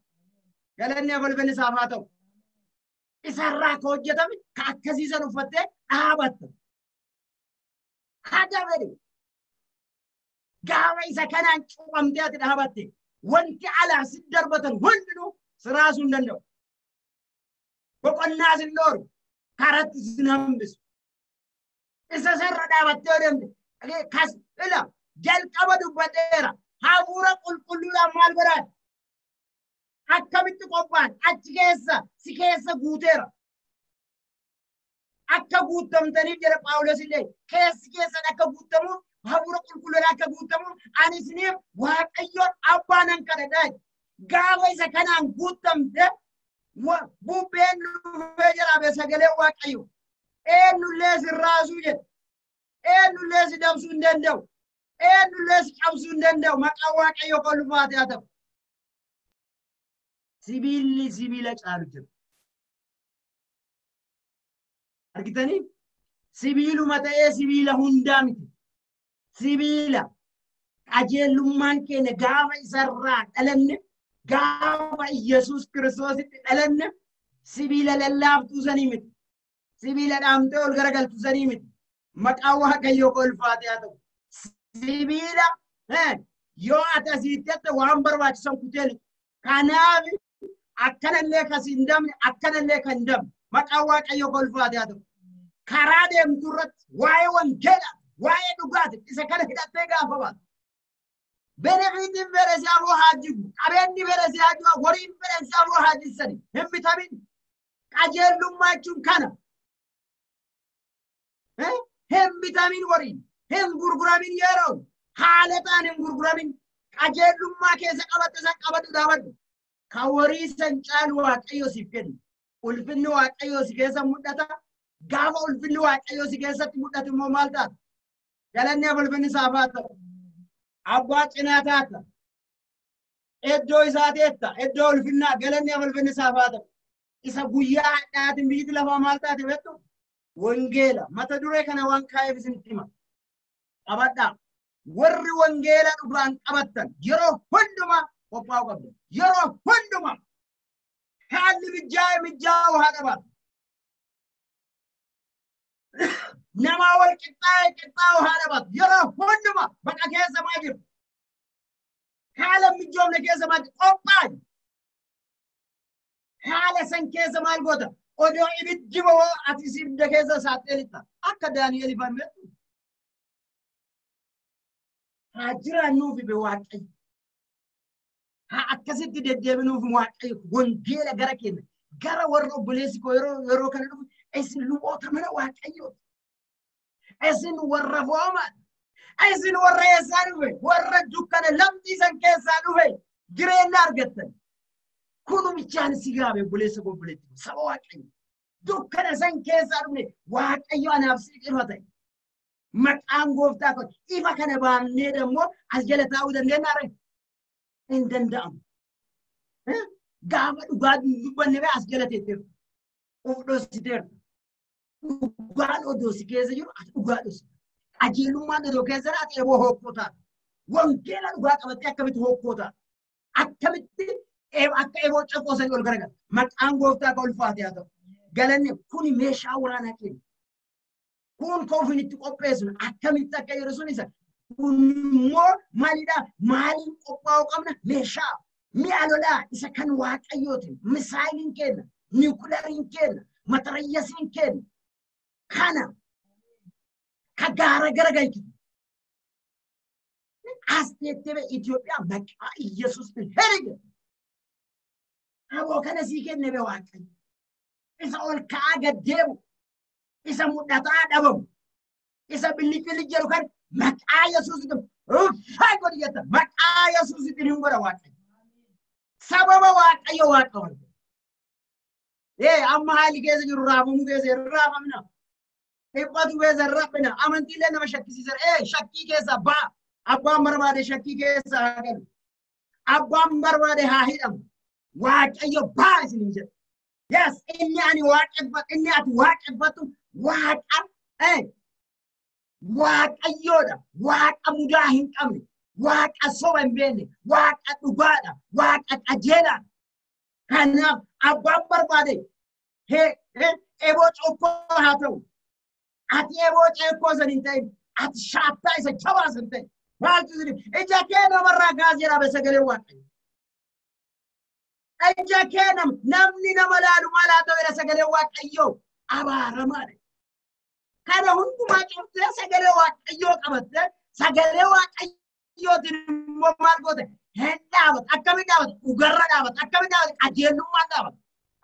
galanni balballi isaaf haa ta'u. Isarraa ka hojjetame ka akkasiisan uffattee dhaabatta. Haga fedhe gaafa isa kanaan cuqamtee ati dhaabatte wanti alaa si darbatan hundinuu siraasuu hin danda'u. Boqonnaa sin dhooru karatti sin hambisu. Isa sarra dhaabattee deemte kas ila jalqaba dubbadheera hafuura qulqulluudhaan maal godhaan akkamitti qophaan achi keessa si keessa guuteera. Akka guutamtaniif jedha Phaawulos illee keessi keessan akka guutamuuf hafuura qulqulluudhaan akka guutamuuf ani isiniif Waaqayyoon abbaa nan kadhadhaa. Gaafa isa kanaan guutamte bubbeen dhufee jira sagalee Waaqayyo. Eenyullee si raasuu jedha. Eenyullee si dabsuu hin danda'u. Eenyullee si cabsuu hin danda'u. Maqaan Waaqayyo kan ulfaate haa ta'u. Sibiilli sibiila caalu jira. Argitanii? Sibiiluma ta'ee sibiila hundaa miti. Sibiila qajeelummaan keenya gaafa isarraa dhalanne gaafa Yesuus Kiristoositti dhalanne sibiila lallaaftuu sanii miti. Sibiila dhaamtee ol garagaltuu sanii miti. Maqaan Waaqayyoo kan ulfaate haa ta'u. Sibiila yoo ati asiitti waan barbaachisan kuteeli. Kanaaf akkanallee kasi hin dabne akkanallee kan hin dabne. Maqaan Waaqayyoo kan ulfaate haa ta'u. Karaa deemtu irratti waa'ee wangeelaa waa'ee dhugaati isa kana hidhattee gaafa baatu. Benefiitiin beresaa boo haa jigu qabeenyi beresaa haa jigu horiin beresaa boo haa jissani hin bitamin. Qajeelummaa jechuun kana. Hin bitamin horiin hin gurguramin yeroo haala ta'an hin gurguramin. Qajeelummaa keessa qabatte san qabadhu dhaabadhu. Ka horii san caalu Waaqayyo siif kennu. Ulfinni Waaqayyo si keessa mul'ata. Gaafa ulfinni Waaqayyo si keessatti mul'atu immoo maal taata? Galanni ulfinni isaaf haa ta'u. Abbaa cinaa taata. Iddoo isaa teetta. Iddoo ulfinnaa galanni ulfinni isaaf haa ta'u. Isa guyyaa hadhaatiin biyyi lafaa maal taate beektu? Wangeela. Mata duree kana waan kaa'eef isinitti hima. Qabadhaa. Warri wangeela dhugaan qabattan yeroo hundumaa qophaa'uu qabdu. Yeroo hundumaa haalli mijaa'u haa qabaatu. Nama wal qixxaa'u haa qabaatu. Yeroo hundumaa baqa keessa maa jiru. Haala mijoomne keessa maa jiru. Qophaa'i. Haala san keessa maal goota? Odoo ibiddi ba'oo ati ibidda keessa saaxilitta. Akka Daani'eel ifaan beektu. Haa jiraannuufi be Waaqayyo. Haa akkasitti deddeebinuufi Waaqayyo wangeela gara keenya. Gara warra obboleessi koo yeroo kana dhufu isin luboota mana Waaqayyooti. Isin warra foomaadha. Isin warra eessaa dhufe? Warra dukkana lamxii san keessaa dhufe jireenya argattan. Kunumichaan si gaabe obboleessa koo obboleetti saba Waaqayyo. Dukkana san keessaa dhufe Waaqayyo anaaf si ifa ta'e. Maqaan gooftaa koo ifa kana baannee dammoo as jala taa'uu dandeenya ree? Hin danda'amu. Gaafa dhugaa dubbanne bee as jala teetteerta. Of dhoositeerta. Dhugaan odoo si keessa jiru ati dhugaa dhoosite. Qajeelummaan odoo keessa ati eeboo hokkoo taata. Wangeela dhugaa qabattee akkamitti hokkoo taata. Akkamitti akka eeboo caqoosanii ol garagala. Maqaan gooftaa koo ulfaate haa ta'u. Galanni kuni meeshaa waraanaa keenya. Kun koofin itti qopheessinu akkamitti akka yeroo sun isa kunimmoo maalidhaa maaliin qophaa'uu qabna meeshaa mi'a lolaa isa kan Waaqayyootiin misaayiliin kenna niwukileeriin kenna matarayyasiin kenna kana ka gaara garagalchitu as teettee Itoophiyaa maqaa Iyyasuusin herege aboo kana sii kenne be Waaqayyo isa ol ka'aa gaddeemu isa mudhataa dhabamu isa billiqilli jedhu kan maqaa Yesuusitti uffaa godhi jetta maqaa Yesuusitti hin godha Waaqayyo sababa Waaqayyo Waaqayyo amma haali keessa jiru raafamu keessa raafamna dhiphatu keessa raafina amantiilee nama shakkisiisan shakkii keessa abbaan barbaade shakkii keessa haa galu abbaan barbaade haa hidhamu Waaqayyo baa isin jedha yes inni ani waaqeffatu inni ati waaqeffatu Waaqa Waaqayyoodha. Waaqa mudaa hin qabne. Waaqa soba hin beekne. Waaqa dhugaadha. Waaqa qajeelaadha. Kanaaf abbaan barbaade eeboo cokkoo haa ta'u. Ati eeboo ceekoo san hin ta'in. Ati shaattaa isa jabaa san ta'in. Maaltu sirrii? Ija kee namarraa kaasee dhaabe sagalee waaqayyo. Ija kee namni nama laalu maal haa ta'u sagalee waaqayyo abaaramaadha. Kana hundumaa cuftee sagalee waaqayyoo qabattee sagalee waaqayyootiin immoo maal goote? Hin dhaabatu. Akkamiin dhaabatu? Dhugarra dhaabatu. Akkamiin dhaabatu? Qajeelummaan dhaabatu.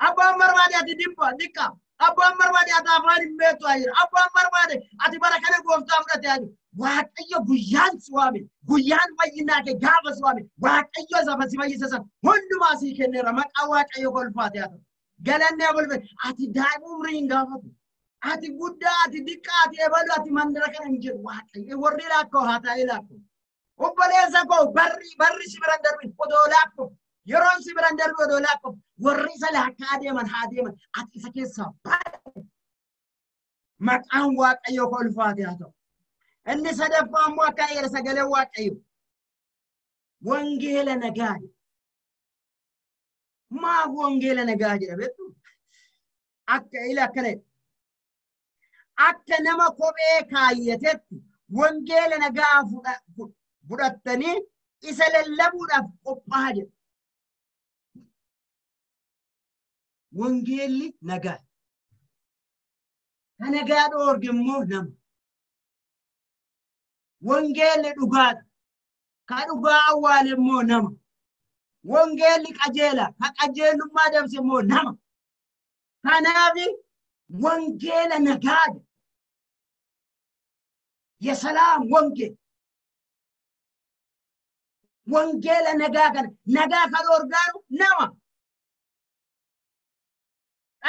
Abbaan barbaade ati dhiqqa. Abbaan barbaade ati afaan hin beektu jira. Abbaan barbaade ati bara kana gooftaa fudhatee jiru. Waaqayyo guyyaan si waame. Guyyaan fayyinaa kee gaafa si waame. Waaqayyo isa si fayyisa sana hundumaa sii kenneera. Maqaa waaqayyo kolfaatee haa ta'u. Galannee bulfee ati daa'ima umrii hin gaafatu. Ati guddaa, ati diqqaa, ati ebalu, ati mandara kana hin jiru. Waaqayyo warri laakkoo haa taa'ee laakkoo. Obboleessa koo barri si biran darbin odoo laakkoo. Yeroon si biran darbi odoo laakkoo. Warri isa laakkaa deeman haa deeman. Ati isa keessaa baay'ee. Maqaan waaqayyo kolfaatee haa ta'u. Inni sadaffaa immoo akka jedhe sagalee waaqayyo. Wangeela nagaa. Maaf wangeela nagaa jedha beektu? Akkana akka nama kophee kaayyatetti wangeela nagaa fudhattanii isa lallabuudhaaf qophaa'aa jedha. Wangeelli nagaa. Ka nagaa dhoorge immoo nama. Wangeelli dhugaadha. Ka dhugaa awwaale immoo nama. Wangeelli qajeela. Ka qajeelummaa dabse immoo nama. Kanaaf wangeela nagaadha. የሰላም ወንጌል ወንጌል ነጋ ከዶርጋሩ ነማ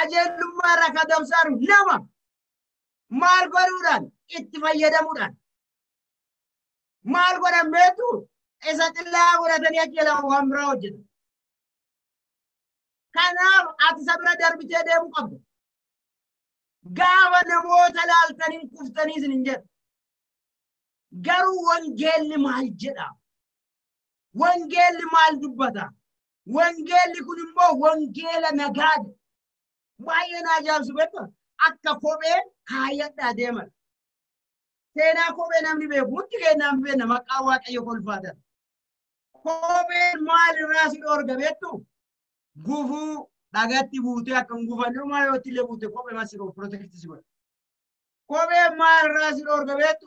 አጀሉማ ረከደምሳሩ ነማ ማልጎሩዳን ኢትፈየደሙዳን ማልጎረመቱ እሰጥላ ወረደን ያጀላው አምራውጅ ከናም አትሰብረ ደርብቴ ደሙ ቀብ ጋወ ነሞተ ላልተኒን ኩፍተኒዝን እንጀት ገሩ ወንጌል ማል ጀዳ ወንጌል ማል ዱበታ ወንጌል ኩንሞ ወንጌል ነጋድ ዋየና ጃብስ በቃ አከ ኮቤ ካየዳ ደመ ቴና ኮቤ ናምኒ በሙት ገናም በነ መቃዋቀ የኮልፋደ ኮቤ ማል ራስ ዶርገበቱ ጉፉ ዳጋቲ ቡቴ አከን ጉፋኑ ማዮት ለቡቴ ኮቤ ማሲሮ ፕሮቴክት ሲወ ኮቤ ማል ራስ ዶርገበቱ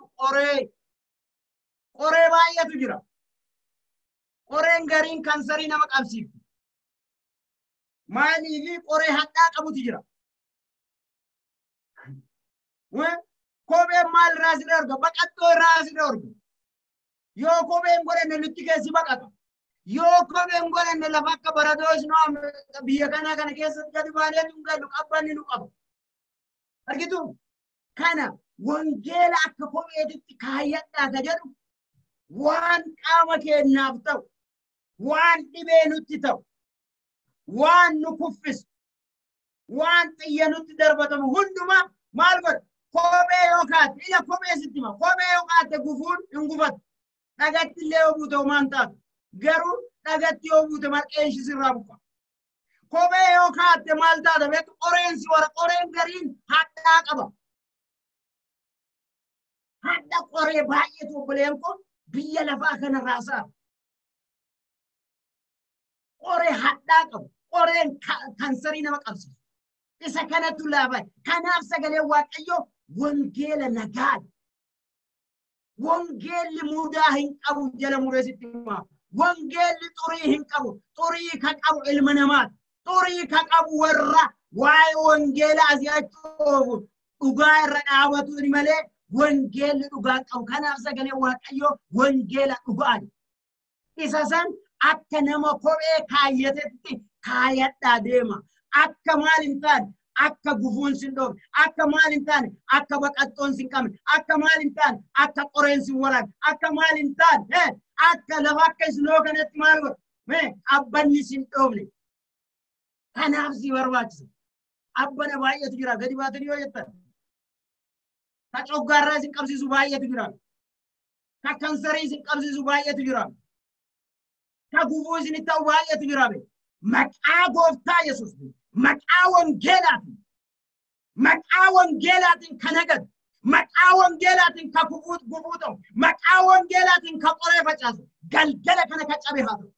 ኦሬ ባየቱ ጅራ ኦሬን ገሪን ካንሰሪ ነመቃብሲ ማሊቪ ኦሬ ሀጣ ቀቡት ጅራ ኮቤ ማል ራስ ደርገ በቀጦ ራስ ደርገ ዮ ኮቤን ጎረነ ልትከሲ በቀጦ ዮ ኮቤን ጎረነ ለፋከ በረዶስ ነው ቢየከና ከነ ከሰት ገድባለ ንገሉ ቀባኒ ነው ቀባ አርጊቱ ካና ወንጌል አከ ኮቤ ድት ካየዳ ተጀሩ ዋን ቃመኬ ናፍተው ዋን ዲቤኑት ተው ዋን ንኩፍስ ዋን ጥየኑት ደርበተም ሁንዱማ ማልበር ኮቤ ዮካት ኢለ ኮቤ ሲቲማ ኮቤ ዮካት ጉፉን እንጉፈት ዳጋት ለውቡተው ማንታት ገሩ ዳጋት የውቡተ ማርቄሽ ሲራቡካ ኮቤ ዮካት ማልታ ደበት ኦሬን ሲወራ ኦሬን ገሪን ሀዳ ቀባ ሀዳ ቆሬ ባየቱ ብለንኮ بيا لفاخنا راسا قري حداقم قرين كانسرين مقبس إذا كانت لابا كان أفسق لي واقعيو وانجيل نقاد وانجيل لمداهن أبو جل مرسيتما وانجيل لطريهن أبو طريقك أبو علمنامات طريقك أبو ورا واي وانجيل أزياتوه وغاير رقابتو الملك ወንጌል ዱጋት አው ከናፍሰ ገለ ዋቀዮ ወንጌል ዱጋት ኢሳሰን አከነመ ኮቤ ካየተት ካያዳ ደማ አከማልንታን አከ ጉፉን ሲንዶር አከማልንታን አከ በቀጦን ሲንቀም አከማልንታን አከ ቆሬን ሲወራን አከማልንታን አከ ለዋከስ ሎከነት ማርወ አበኒ ሲንዶብሊ ከናፍሲ ወርዋች አበነ ባየት ጅራ ገዲባትን ይወየተ ከጮጋራ ሲንቀምሲሱ ባየት ይራል ከካንሰሪ ሲንቀምሲሱ ባየት ይራል ከጉፉ ሲንታው ባየት ይራል maqaa gooftaa Yesuus maqaa wangeelaatiin maqaa wangeelaatiin kan agad maqaa wangeelaatiin kan gubuutamu maqaa wangeelaatiin kan qoree facaasu galgala kana kan cabe haa ta'u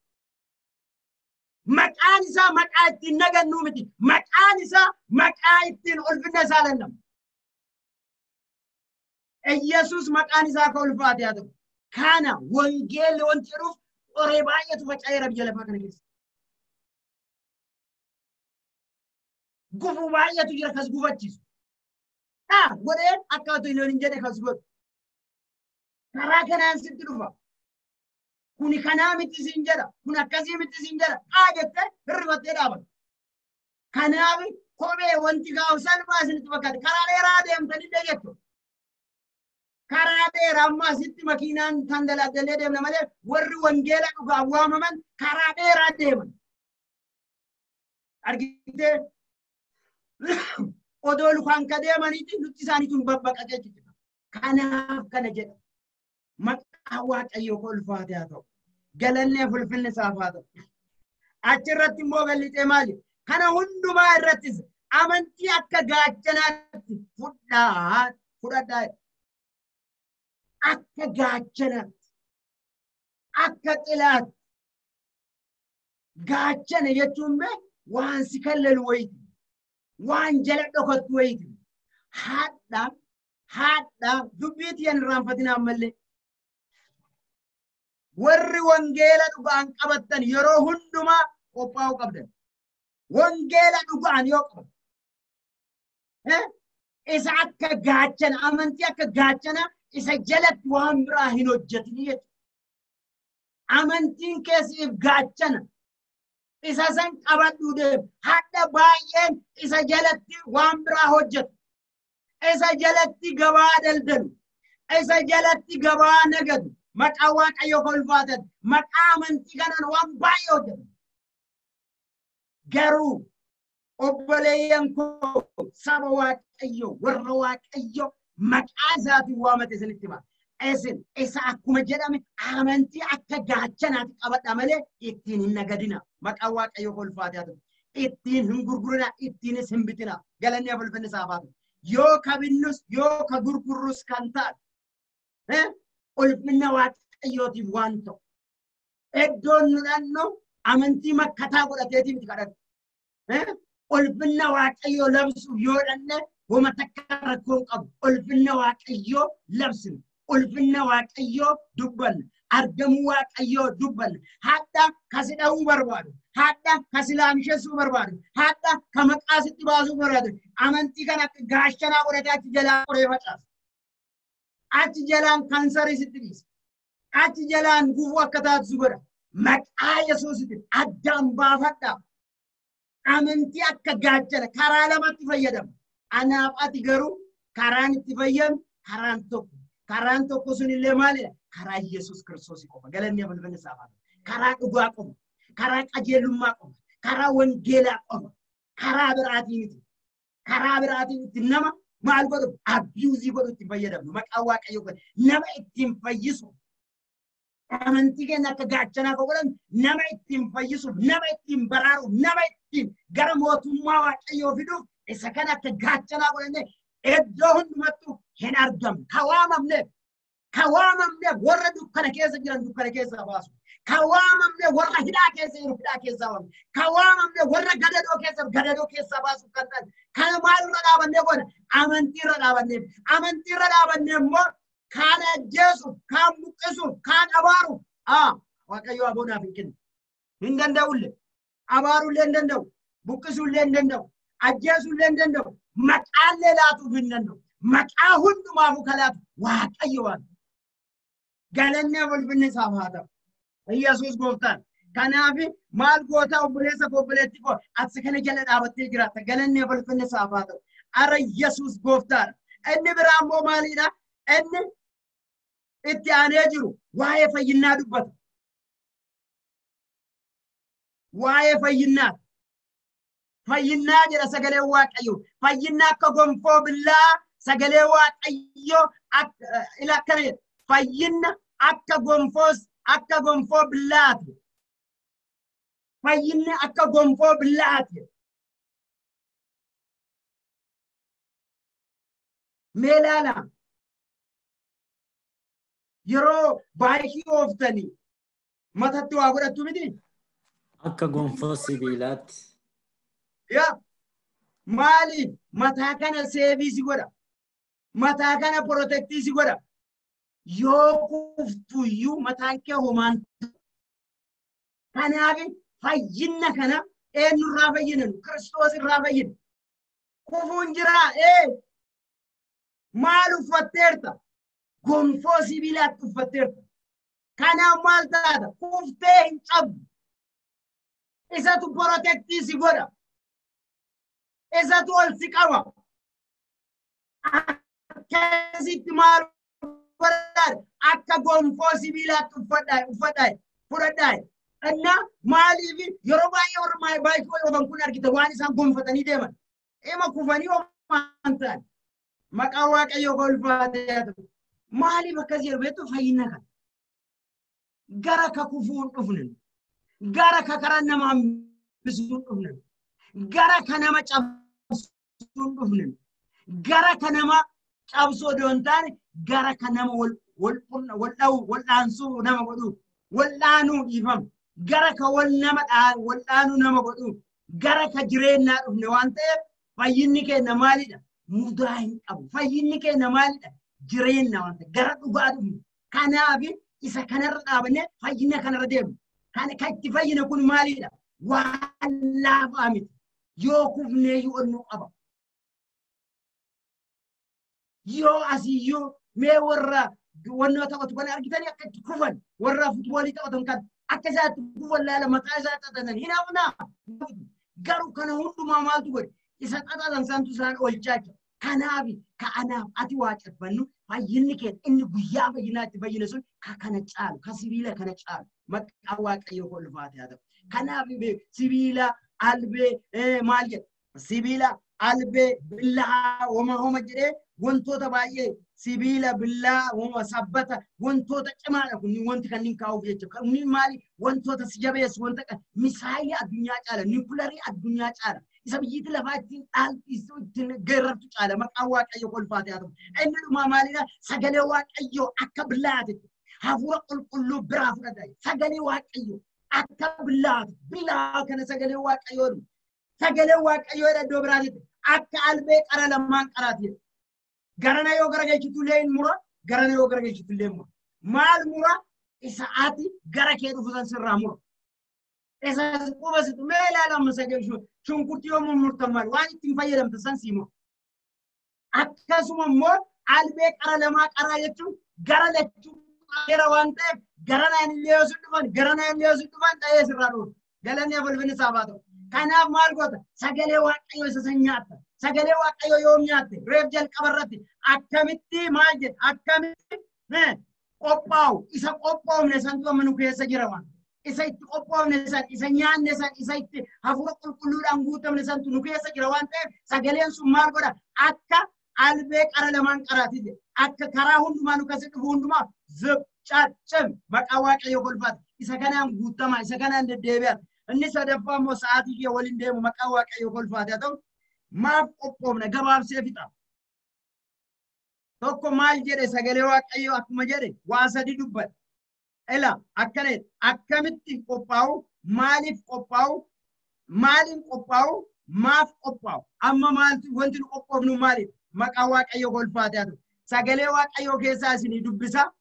maqaan isaa maqaa ittiin nagannu miti maqaan isaa maqaa ittiin ulfinna isaa lallamu Yesuus maqaan isaa kan ulfaate haa ta'u kana wangeelli wanti jedhuuf qoree baay'eetu faca'eera biyya lafaa kana keessa gufuu baay'eetu jira kas gufachiisu godheen akka otoo hin jedhe kas godhu karaa kanaan sitti dhufa kuni kanaa miti siin jedha kun akkasii miti siin jedha jettee hirrifattee dhaabata kanaaf kophee wanti gaafa salphaa isinitti fakkaate karaa dheeraa deemtanii beektu karaa dheeraa ammaa sitti makiinaan kan daldallee deemna malee warri wangeela dhugaa waamaman karaa dheeraa deeman argitee odoo lukaan ka deemaniiti nutti isaaniitu babbaqatee jira kanaaf kana jedha maqaa waaqayyoo kan ulfaate haa ta'u galannee fulfinni isaaf haa ta'u achirratti immoo bal'itee maali kana hundumaa irrattis amantii akka gaachanaatti fudhadhaa akka gaachanaatti akka xilaatti gaachana jechuun waan si kallalu wayiiti waan jala dhokattu wayiiti haadha dubbiitii hin irraanfatinaa ammallee warri wangeela dhugaan qabattan yeroo hundumaa qophaa'uu qabdan wangeela dhugaan yoo qaban isa akka gaachana amantii akka gaachana isa jalatti waan biraa hin hojjetini jechuudha amantiin keessiif gaachana isa san qabadhuu deemu hadda baay'een isa jalatti waan biraa hojjetu isa jalatti gabaa daldalu isa jalatti gabaa nagadu maqaa waaqayyoo kan ulfaatan maqaa amantii kanaan waan baay'ee hojjetu garuu obboleeyyan koo saba waaqayyoo warra waaqayyoo maqaa isaatiin waamate isinitti hima isin isa akkuma jedhame amantii akka gaachanaatti qabadha malee ittiin hin nagadina maqaa waaqayyoo kan ulfaate haa ta'u ittiin hin gurgurina ittiinis hin bitina galannee fulfinni isaaf haa ta'u yoo kabinnus yoo ka gurgurrus kan taate ulfinna waaqayyootiif waan ta'u iddoon nu dhannu amantii makkataa godhateetii miti kadhatu ulfinna waaqayyoo labsuuf yoo dhanne wama takka rakkoon qabu ulfinna waaqayyoo labsinu ulfinna waaqayyoo dubbanna argamuu waaqayyoo dubbanna hadda kasi dha'uu barbaadu hadda kasi laamshessuu barbaadu hadda ka maqaa sitti baasuu barbaadu amantii kana akka gaachanaa godhatee achi jalaa qoree facaasa achi jalaan kansarii sitti dhiisa achi jalaan gufuu akka taasisu godha maqaa Yesuusitiin addaan baafadha amantii akka gaachana karaa lamatti fayyadamu anaaf ati garuu karaan itti fayyadamu karaan tokko sunillee maalidha karaa Yesuus Kiristoos qofa galannee fulfinni isaaf haa ta'u karaa dhugaa qofa karaa qajeelummaa qofa karaa wangeelaa qofa karaa biraatiin miti nama maal godhu abiyuuzii godhu itti fayyadamu maqaa waaqayyoo godhu nama ittiin fayyisu amantii keenya akka gaachanaa kan godhan nama ittiin fayyisuuf nama ittiin baraaruuf nama ittiin gara mootummaa waaqayyoo fiduuf isa kana akka gaachanaa godhanne iddoo hundumattuu hin argamu kawaamamne warra dukkana keessa jiran dukkana keessa baasu kawaamamne warra hidhaa keessa jiru hidhaa keessa baasu kawaamamne warra gadadoo keessa baasu kan ta'an kana maalirra dhaabanne godha amantiirra dhaabanne immoo kaan ajjeesuuf kaan buqqisuuf kaan abaaruuf waaqayyo aboonaaf hin kennu hin danda'ulle abaarullee hin danda'u buqqisuullee hin danda'u ajjeesuullee hin danda'u maqaallee laatuuf hin danda'u maqaa hundumaafu kalaatu waaqayyo waan galannee fulfinni isaaf haa ta'u Yesuus gooftaan kanaaf maal goota obboleessa obboleetti koo ati kana jala dhaabattee jiraatta galannee fulfinni isaaf haa ta'u ara Yesuus gooftaadha inni biraa immoo maalidha inni itti aanee jiru waa'ee fayyinnaa dubbata waa'ee fayyinnaa jedha sagalee waaqayyo fayyinna akka gonfoo billaa sagalee waaqayyo ila akkana jedha fayyinna akka gonfoo billaati fayyinni akka gonfoo billaati. Meelaala yeroo baay'ee ooftanii matatti waa godhattu miti. Akka gonfoo sibiilaatti. Yaa maaliif mataa kana seeviisi godha? Mataa kana protectiisi godha. Yoo kuftuyyuu mataan kee homaan. Kanaaf fayyinna kana eenyurraa fayyinanu? Kiristoos irraa fayyinu. Kufuun jiraa maal uffatteerta? Gonfoo sibiilaatti uffatteerta. Kanaaf maal taata? Kuftee hin cabdu. Isatu protectiisi godha. Isatu ol si qaba. Akkasitti maal godhaa? Akka gonfoo sibiilaatti uffadhaa. Fudhadhaa. Anna maaliif yeroo baay'ee warra baay'ee oofan kun argita waan isaan gonfatanii deeman. Ema kufanii ooman ta'an. Maqaa Waaqayyoo golbaatee haa maaliif akkas jedhu beektu fayyina kana. Gara ka kufuun dhufnan. Gara ka karaa nama hambisuun dhufnan. Gara ka nama cabsuun dhufnan. Gara ka nama cabsoo doon taane gara ka nama waldhaansuu nama godhu. Waldhaanuu dhiifama. Gara ka waldhaanuu nama godhu. Gara ka jireenyaa dhufne waan ta'eef fayyinni keenya maalidha? Mudaa hin qabu. Fayyinni keenya maalidha? Jireenya waan ta'eef gara dhugaa dhufne. Kanaaf isa kanarra dhaabannee fayyina kanarra deemnu. Kan itti fayyina kun maalidha? Waan laafaa miti. Yoo kufnee yoo onnuu qaba. Yoo asiyyuu mee warra wannoo taphatu kan argitanii akka itti kufan warra futboolii taphatan kan akka isaatti kufan laala mataa isaa xaxatan hin hafnaa. Garuu kana hundumaa maaltu godhe? Isa xaxatan santu isaan olchaacha. Kanaaf ka'anaaf ati waaqeffannu fayyinni keenya inni guyyaa fayyinaatti fayyina sun kana caalu ka sibiila kana caalu maqaa Waaqayyoo golbaatee haa ta'u. Kanaaf sibiila albee maal jedha? Sibiila albee billaa homa jedhee wantoota baay'ee sibiila billaa homa sabbata wantoota cimaadha kun wanti kanneen kaa'uuf jecha kunniin maali wantoota si jabeessu wanta misaayilii addunyaa caala niwukilarii addunyaa caala isa biyyitti lafaa ittiin dhaalchisu ittiin geerartu caala maqaa Waaqayyoo golbaatee haa ta'u. Inni dhumaa maalidha? Sagalee Waaqayyoo akka billaati hafuura qulqulluu biraa fudhata. Sagalee Waaqayyoo akka billaati billaa kana sagalee Waaqayyoo Waaqayyoo iddoo biraatti akka albee qara lamaan qaraati. Garana yoo garagalchitu illee mura garana yoo garagalchitu illee mura. Maal mura? Isa ati gara kee dhufusan sirraa mura. Isa qubasitu mee ilaalama sagalchuu shunkurtii yoo murmurtan maal waan ittiin fayyadamta san siima. Akkasuma immoo albee qara lamaa qaraa jechuun gara lachuu qara waan ta'eef garanaan illee yoo dhufan ta'ee sirraa dhufu. Galanni abalbini saafaa ta'u. Kanaaf maal goota? Sagalee Waaqayyoo isa san nyaatta. Sagalee Waaqayyoo yoom nyaatte? Reef jalqabarratti akkamitti maal jedha? Akkamitti qophaa'u? Isa qophoofne santu amma nu keessa jira waan. Isa itti qophoofne san, isa nyaanne san, isa itti hafuura qulqulluudhaan guutamne santu nu keessa jira waan ta'eef sagaleen sun maal godha? Akka albee qara lamaan qaraati jedha. Akka karaa hundumaa nu keessa dhufu hundumaa zib caccam maqaa Waaqayyoo golbaata. Isa kanaan guutamaa, isa kanaan deddeebi'aa. Inni sadaffaa immoo sa'aatii kee waliin deemu maqaa Waaqayyoo golbaatee haa ta'u. Maaf qophoofna gabaabsee fixa. Tokko maal jedhe sagalee Waaqayyoo akkuma jedhe waa sadi dubbata. Ela akkana akkamitti qophaa'u? Maaliif qophaa'u? Maaliin qophaa'u? Maaf qophaa'u? Amma maaltu wanti nu qophoofnu maaliif? Maqaa Waaqayyoo golbaatee haa ta'u. Sagalee Waaqayyoo keessaa isinii dubbisa.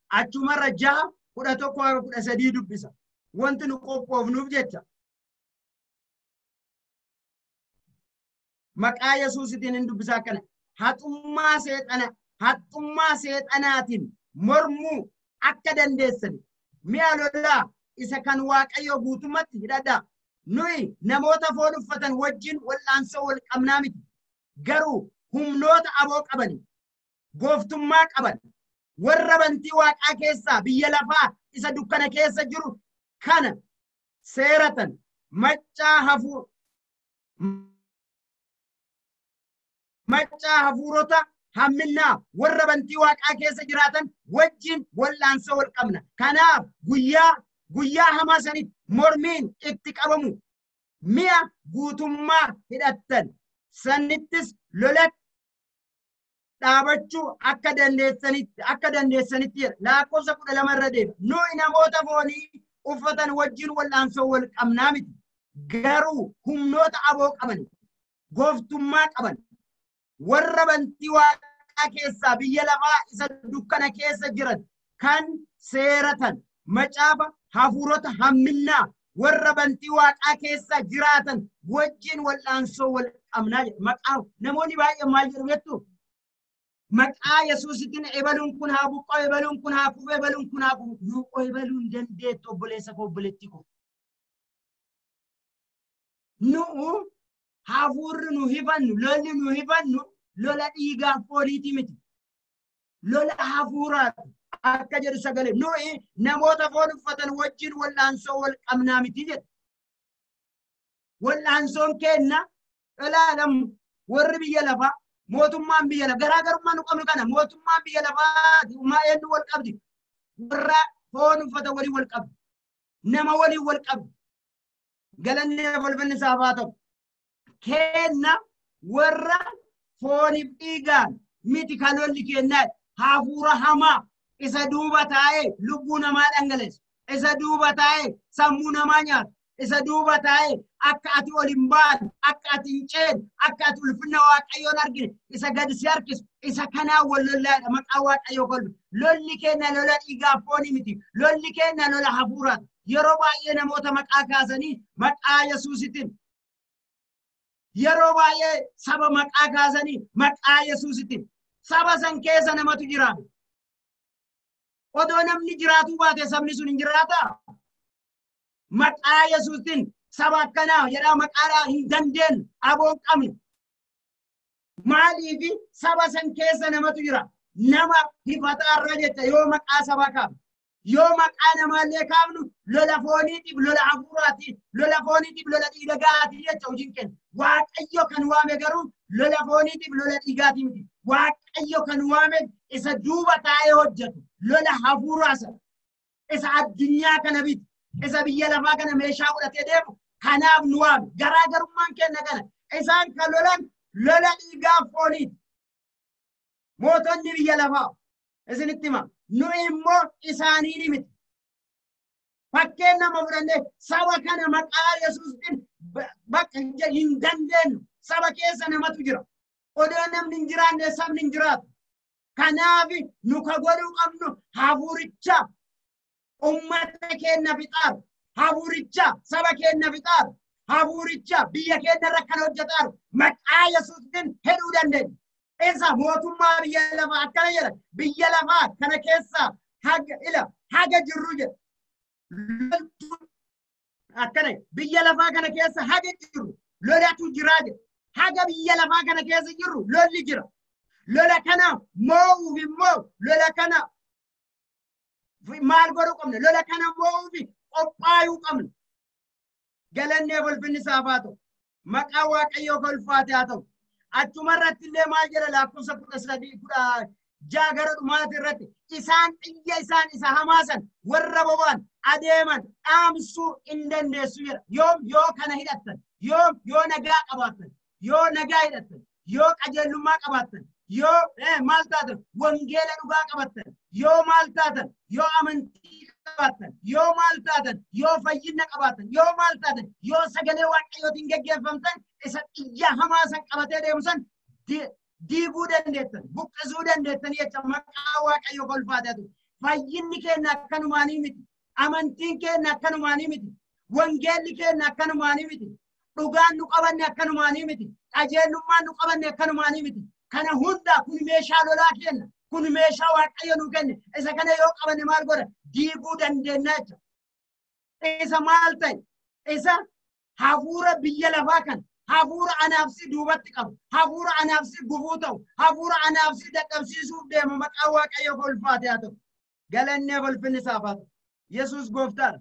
Achumarra 6, 11, 13 dubbisa. Wanti nu qophoofnuuf jecha. Maqaa Yesuusitiin hin dubbisaa akkana. Haxummaa seexanaatiin mormuu akka dandeessan mi'a lolaa isa kan Waaqayyoo guutumatti hidhadhaa. Nuyi namoota foon uffatan wajjin wal'aansoo wal qabnaa miti. Garuu humnoota aboo qaban, gooftummaa qaban, warra bantii Waaqaa keessaa biyya lafaa isa dukkana keessa jiru kana seeratan maccaa hafuurota hamminaa warra bantii Waaqaa keessa jiraatan wajjin wal'aansoo wal qabna. Kanaaf guyyaa hamaa sanitti mormiin itti qabamu mi'a guutummaa hidhattan sanittis lolat dhaabachuu akka dandeessanitti lakkoofsa 12 irra deema. Nuyi namoota foonii uffatan wajjin wal'aansoo wal qabnaa miti. Garuu humnoota aboo qaban, gooftummaa qaban, warra bantii waaqaa keessaa biyya lafaa isa dukkana keessa jiran kan seeratan macaafa hafuurota hamminaa warra bantii waaqaa keessa jiraatan wajjin wal'aansoo wal qabnaa jedha. Maqaa namoonni baay'een maal jedhu jettu? Maqaa Yesuusitiin ebaluun kun haa buqqa'u, ebaluun kun haa kufu, ebaluun kun haa kufu. Nuuqoo ebaluun dandeettu obboleessa koo obboleettii koo. Nu'u hafuurri nu hifannu, lolli nu hifannu lola dhiigaa fooniiti miti. Lola hafuuraati. Akka jedhu sagalee nuyi namoota foon uffatan wajjin wal'aansoo wal qabnaa miti jedha. Wal'aansoon kenna ilaalamu warri biyya lafaa mootummaan biyya lafaa garaagarummaa nu qabnu kana mootummaan biyya lafaa eenyu wal qabdi warra foon uffatan waliin wal qabdi nama waliin wal qabdi galanni balballi saafaa ta'u kenna warra fooniif dhiigaan miti kan lolli kennaa hafuura hamaa isa duuba taa'ee lubbuu namaa dhangaleessu isa duuba taa'ee sammuu namaa nyaatu isa duuba taa'ee akka ati ol hin baane akka ati hin ceene akka ati ulfina waaqayyoon argine isa gadi si harkisu isa kanaa wal lollaadha maqaa waaqayyoo kolbu lolli kenna lola dhiigaa foonii miti lolli kenna lola hafuuraati yeroo baay'ee namoota maqaa kaasanii maqaa Yesuusitiin yeroo baay'ee saba maqaa kaasanii maqaa Yesuusitiin saba san keessa namatu jiraatu odoo namni jiraatu baate sabni sun hin jiraata maqaa Yesuusitiin saba akkanaa jedhaa maqaadhaa hin dandeenyu aboon qabnu maaliif saba san keessa namatu jira nama hifataarra jecha yoo maqaa saba kaafnu yoo maqaa namaallee kaafnu lola fooniitiif lola hafuuraatiif lola fooniitiif lola dhiigagaatiif jecha hojiin kenna waaqayyo kan waame garuu lola fooniitiif lola dhiigaatiif miti waaqayyo kan waame isa duuba taa'ee hojjetu lola hafuuraasa isa addunyaa kana biti isa biyya lafaa kana meeshaa godhatee deemu kanaaf nu waame garaagarummaan kenna kana isaan kan lolan lola dhiigaa fooniiti mootonni biyya lafaa isinitti hima nu immoo isaanii miti fakkeen nama fudhannee saba kana maqaa Yesuusitiin bakka hin dandeenyu saba keessa namatu jira odoo namni hin jiraanne sabni hin jiraatu kanaaf nu ka godhuu qabnu hafuuricha ummata keenya fixaaru hafuuricha saba keenya fixaaru hafuuricha biyya keenya irra kan hojjetaaru maqaa Yesuusitiin heduu dandeenya isa mootummaa biyya lafaa akkana jedha biyya lafaa kana keessa haga jirru jedha akkana biyya lafaa kana keessa haga jirru lolatu jiraa jedha haga biyya lafaa kana keessa jirru lolli jira lola kana moo'uuf immoo lola kana maal godhuu qabna lola kana moo'uuf qophaa'uu qabna galannee ulfinni saafaa ta'u maqaa waaqayyoo ulfaate haa ta'u achuma irratti illee maal jedha lakkoofsa 13 gara dhumaati irratti isaan xiyya isaan isa hamaasan warra boba'an adeeman dhaamsuu hin dandeessu jedha yoo kana hidhattan yoo nagaa qabaattan yoo nagaa hidhattan yoo qajeelummaa qabaattan yoo maal taatan wangeela dhugaa qabaattan yoo maal taatan yoo amantii qabaattan yoo maal taatan yoo fayyina qabaattan yoo maal taatan yoo sagalee waaqayyootiin geggeeffamtan isa xiyya hamaasan qabatee deemsan diiguu dandeettan buqqisuu dandeettan jecha maqaa waaqayyoo ulfaateetu fayyinni keenya akkanumaanii miti amantiin keenya akkanumaanii miti wangeelli keenya akkanumaanii miti dhugaan nu qabanne akkanumaanii miti qajeelummaan nu qabanne akkanumaanii miti kana hunda kun meeshaa lolaa keenya kun meeshaa waaqayyo nu kenne isa kana yoo qabanne maal godha diiguu dandeenya jecha isa maal ta'e isa hafuura biyya lafaa kan hafuura anaafsi duubatti qabu hafuura anaafsi gufuu ta'u hafuura anaafsi dadhabsiisuuf deemu maqaa waaqayyo ulfaate haa ta'u galannee ulfinni isaaf haa ta'u Yesuus gooftaadha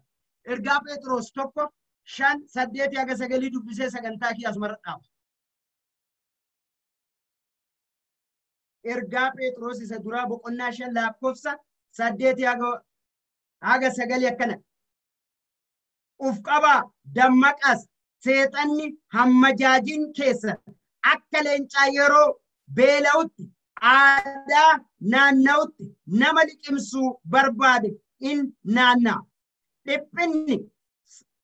ergaa Phexros 1:5-8 dubbisee sagantaa kiyya asumarra dhaaba ergaa Phexros isa duraa boqonnaa 5 lakkoofsa 8-9 akkana uf qaba dammaqas seexanni hammajaajin keessa akka leencaa yeroo beela'utti aadaa naanna'utti nama liqimsuu barbaade in naanna'a.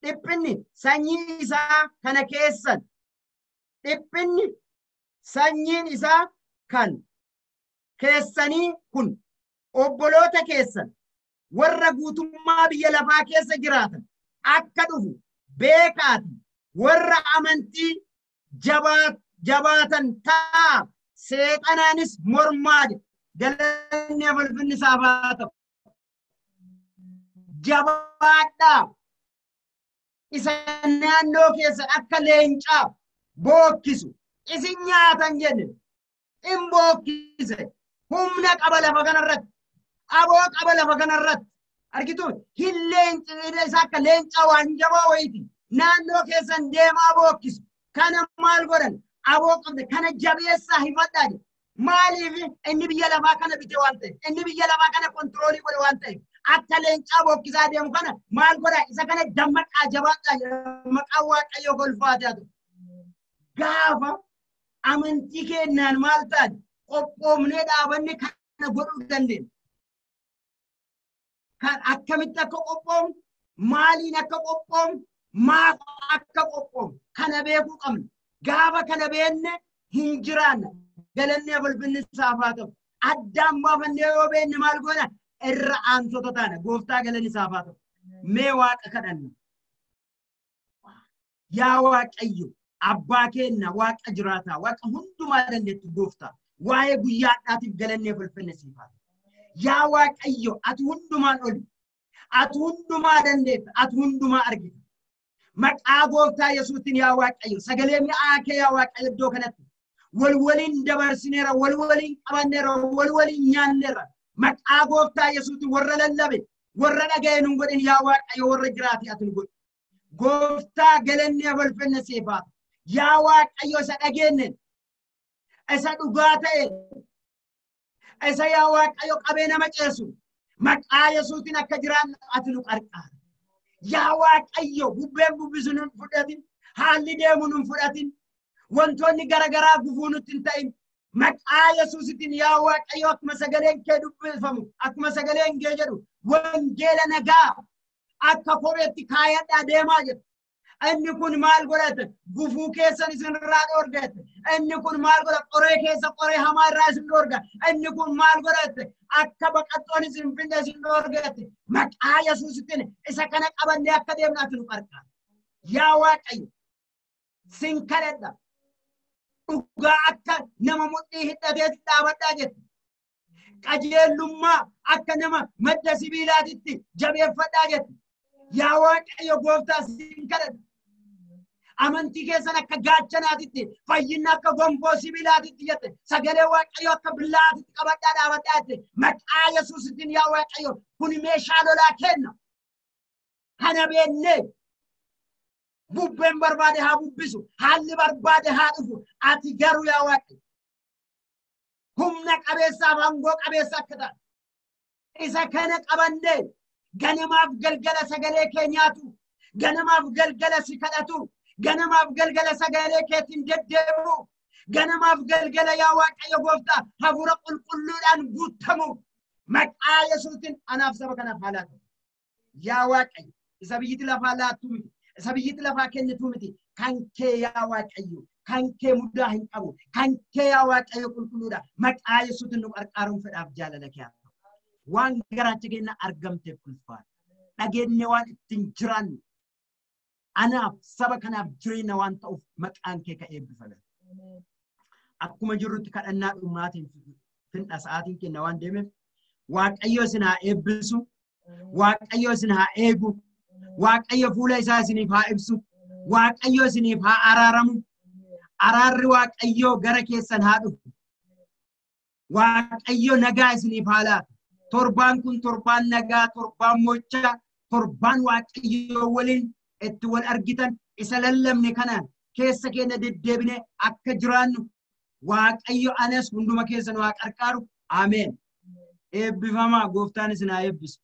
Dhiphinni sanyii isaa kana keessan dhiphinni sanyiin isaa kan keessanii kun obboloota keessan warra guutummaa biyya lafaa keessa jiraatan akka dhufu beekaati warra amantii jabaatan ta'a seexanaanis mormaa jedha galanni ulfinni isaaf haa ta'u. Jabaadhaa isa naannoo keessan akka leencaa bookkisu isin nyaatan jenne in bookkise humna qaba lafa kanarratti aboo qaba lafa kanarratti argitu hin leenci isa akka leencaa waan jabaa wayiti naannoo keessan deemaa bookkisu kana maal godhan aboo qabde kana jabeessaa hifadhaa jedhe maaliif inni biyya lafaa kana bite waan ta'eef inni biyya lafaa kana kontroolii godhe waan ta'eef akka leencaa bookkisaa deemu kana maal godha isa kana dammaqaa jabaadhaa maqaa waaqayyoo golfaataa ta'u. Gaafa amantii kennaan maal taate qophoomnee dhaabanne kana godhuu dandeenya. Kan akkamitti akka qophoomu maaliin akka qophoomu maaf akka qophoomu kana beekuu qabna. Gaafa kana beenne hin jiraanna galanni ulfinni isaaf haa ta'u. Addaan baafannee yoo beenne maal godha irra aansota taana gooftaa galanni isaaf haa ta'u. Mee waaqa kadhanna. Yaa Waaqayyo abbaa keenya waaqa jiraataa waaqa hundumaa dandeettu gooftaa waa'ee guyyaadhaatiif galanni ulfinni siif haa ta'u. Yaa Waaqayyo ati hundumaan oli ati hundumaa dandeetta ati hundumaa argita. Maqaa gooftaa Yesuusiin yaa Waaqayyo sagalee mi'aa kee yaa Waaqayyo iddoo kanatti walwaliin dabarsineera walwaliin qabanneera walwaliin nyaanneera. Maqaa gooftaa Yesuusiin warra lallabe warra dhaga'e nun godhin yaa Waaqayyo warra jiraate ati nu godhi. Gooftaa galanni ulfinni siif haa ta'u. Yaa Waaqayyo isa dhageenye isa dhugaa ta'e isa yaa Waaqayyo qabee nama ceesu maqaa Yesuusiin akka jiraannu ati nu qarqaara. Yaa Waaqayyo bubbeen bubbisu nun fudhatin haalli deemu nun fudhatin wantoonni garagaraa gufuu nutti hin ta'in maqaa Yesuusiin yaa Waaqayyo akkuma sagaleen kee dubbifamu akkuma sagaleen kee jedhu wangeela nagaa akka kopheetti kaayadhaa deemaa jedhu. Inni kun maal godhate gufuu keessan isinirraa dhoorgate inni kun maal godhate qoree keessa qoree hamaa irraa isin dhoorga inni kun maal godhate akka baqattoon isin finde isin dhoorgate maqaa Yesuusiin isa kana qabannee akka deemnaatu nu qarqaara. Yaa Waaqayyo sin kadhadha dhugaa akka nama mudhii hidhateetti dhaabadhaa jette qajeelummaa akka nama madda sibiilaatitti jabeeffadhaa jette. Yaa Waaqayyo gooftaa sin kadhadha. Amantii keessan akka gaachanaatitti fayyinna akka gonfoo sibiilaatitti jette sagalee Waaqayyo akka billaatitti qabadhaa dhaabadhaa jette maqaa Yesuusiin yaa Waaqayyo kun meeshaa lolaa kenna. Kana beennee bubbeen barbaade haa bubbisu haalli barbaade haa dhufu ati garuu yaa Waaqayyo humna qabeessaaf aangoo qabeessa akka taate isa kana qabannee ganamaaf galgala sagalee kee nyaatu ganamaaf galgala si kadhatu ganamaaf galgala sagalee keetiin deddeebi'u ganamaaf galgala yaa Waaqayyo gooftaa hafuura qulqulluudhaan guutamu maqaa Yesuusiin anaaf saba kanaaf haa laatu. Yaa Waaqayyo isa biyyiti lafaa laattu miti isa biyyiti lafaa kennitu miti kan kee yaa Waaqayyo kan kee mudaa hin qabu kan kee yaa Waaqayyo qulqulluudha maqaa Yesuusiin nu qarqaaruun fedhaaf jaalala kee waan garaacha keenya argamteef ulfaata dhageenye waan ittiin jiraannu anaaf saba kanaaf jireenya waan ta'uuf maqaan kee ka eebbifame. Akkuma jirrutti kadhannaa dhumaatiin finna sa'aatiin kenna waan deemeef Waaqayyo isin haa eebbisu Waaqayyo isin haa eegu Waaqayyo fuula isaa isiniif haa ibsu Waaqayyo isiniif haa araaramu araarri Waaqayyo gara keessan haa dhufu Waaqayyo nagaa isiniif haa laatu. Torbaan kun torbaan nagaa torbaan mocha torbaan Waaqayyo waliin itti wal argitan isa lallabne kanaan keessa keenya deddeebine akka jiraannu Waaqayyo anas hunduma keessan waa qarqaaru. Ameen. Eebbifamaa gooftaan isin haa eebbisu.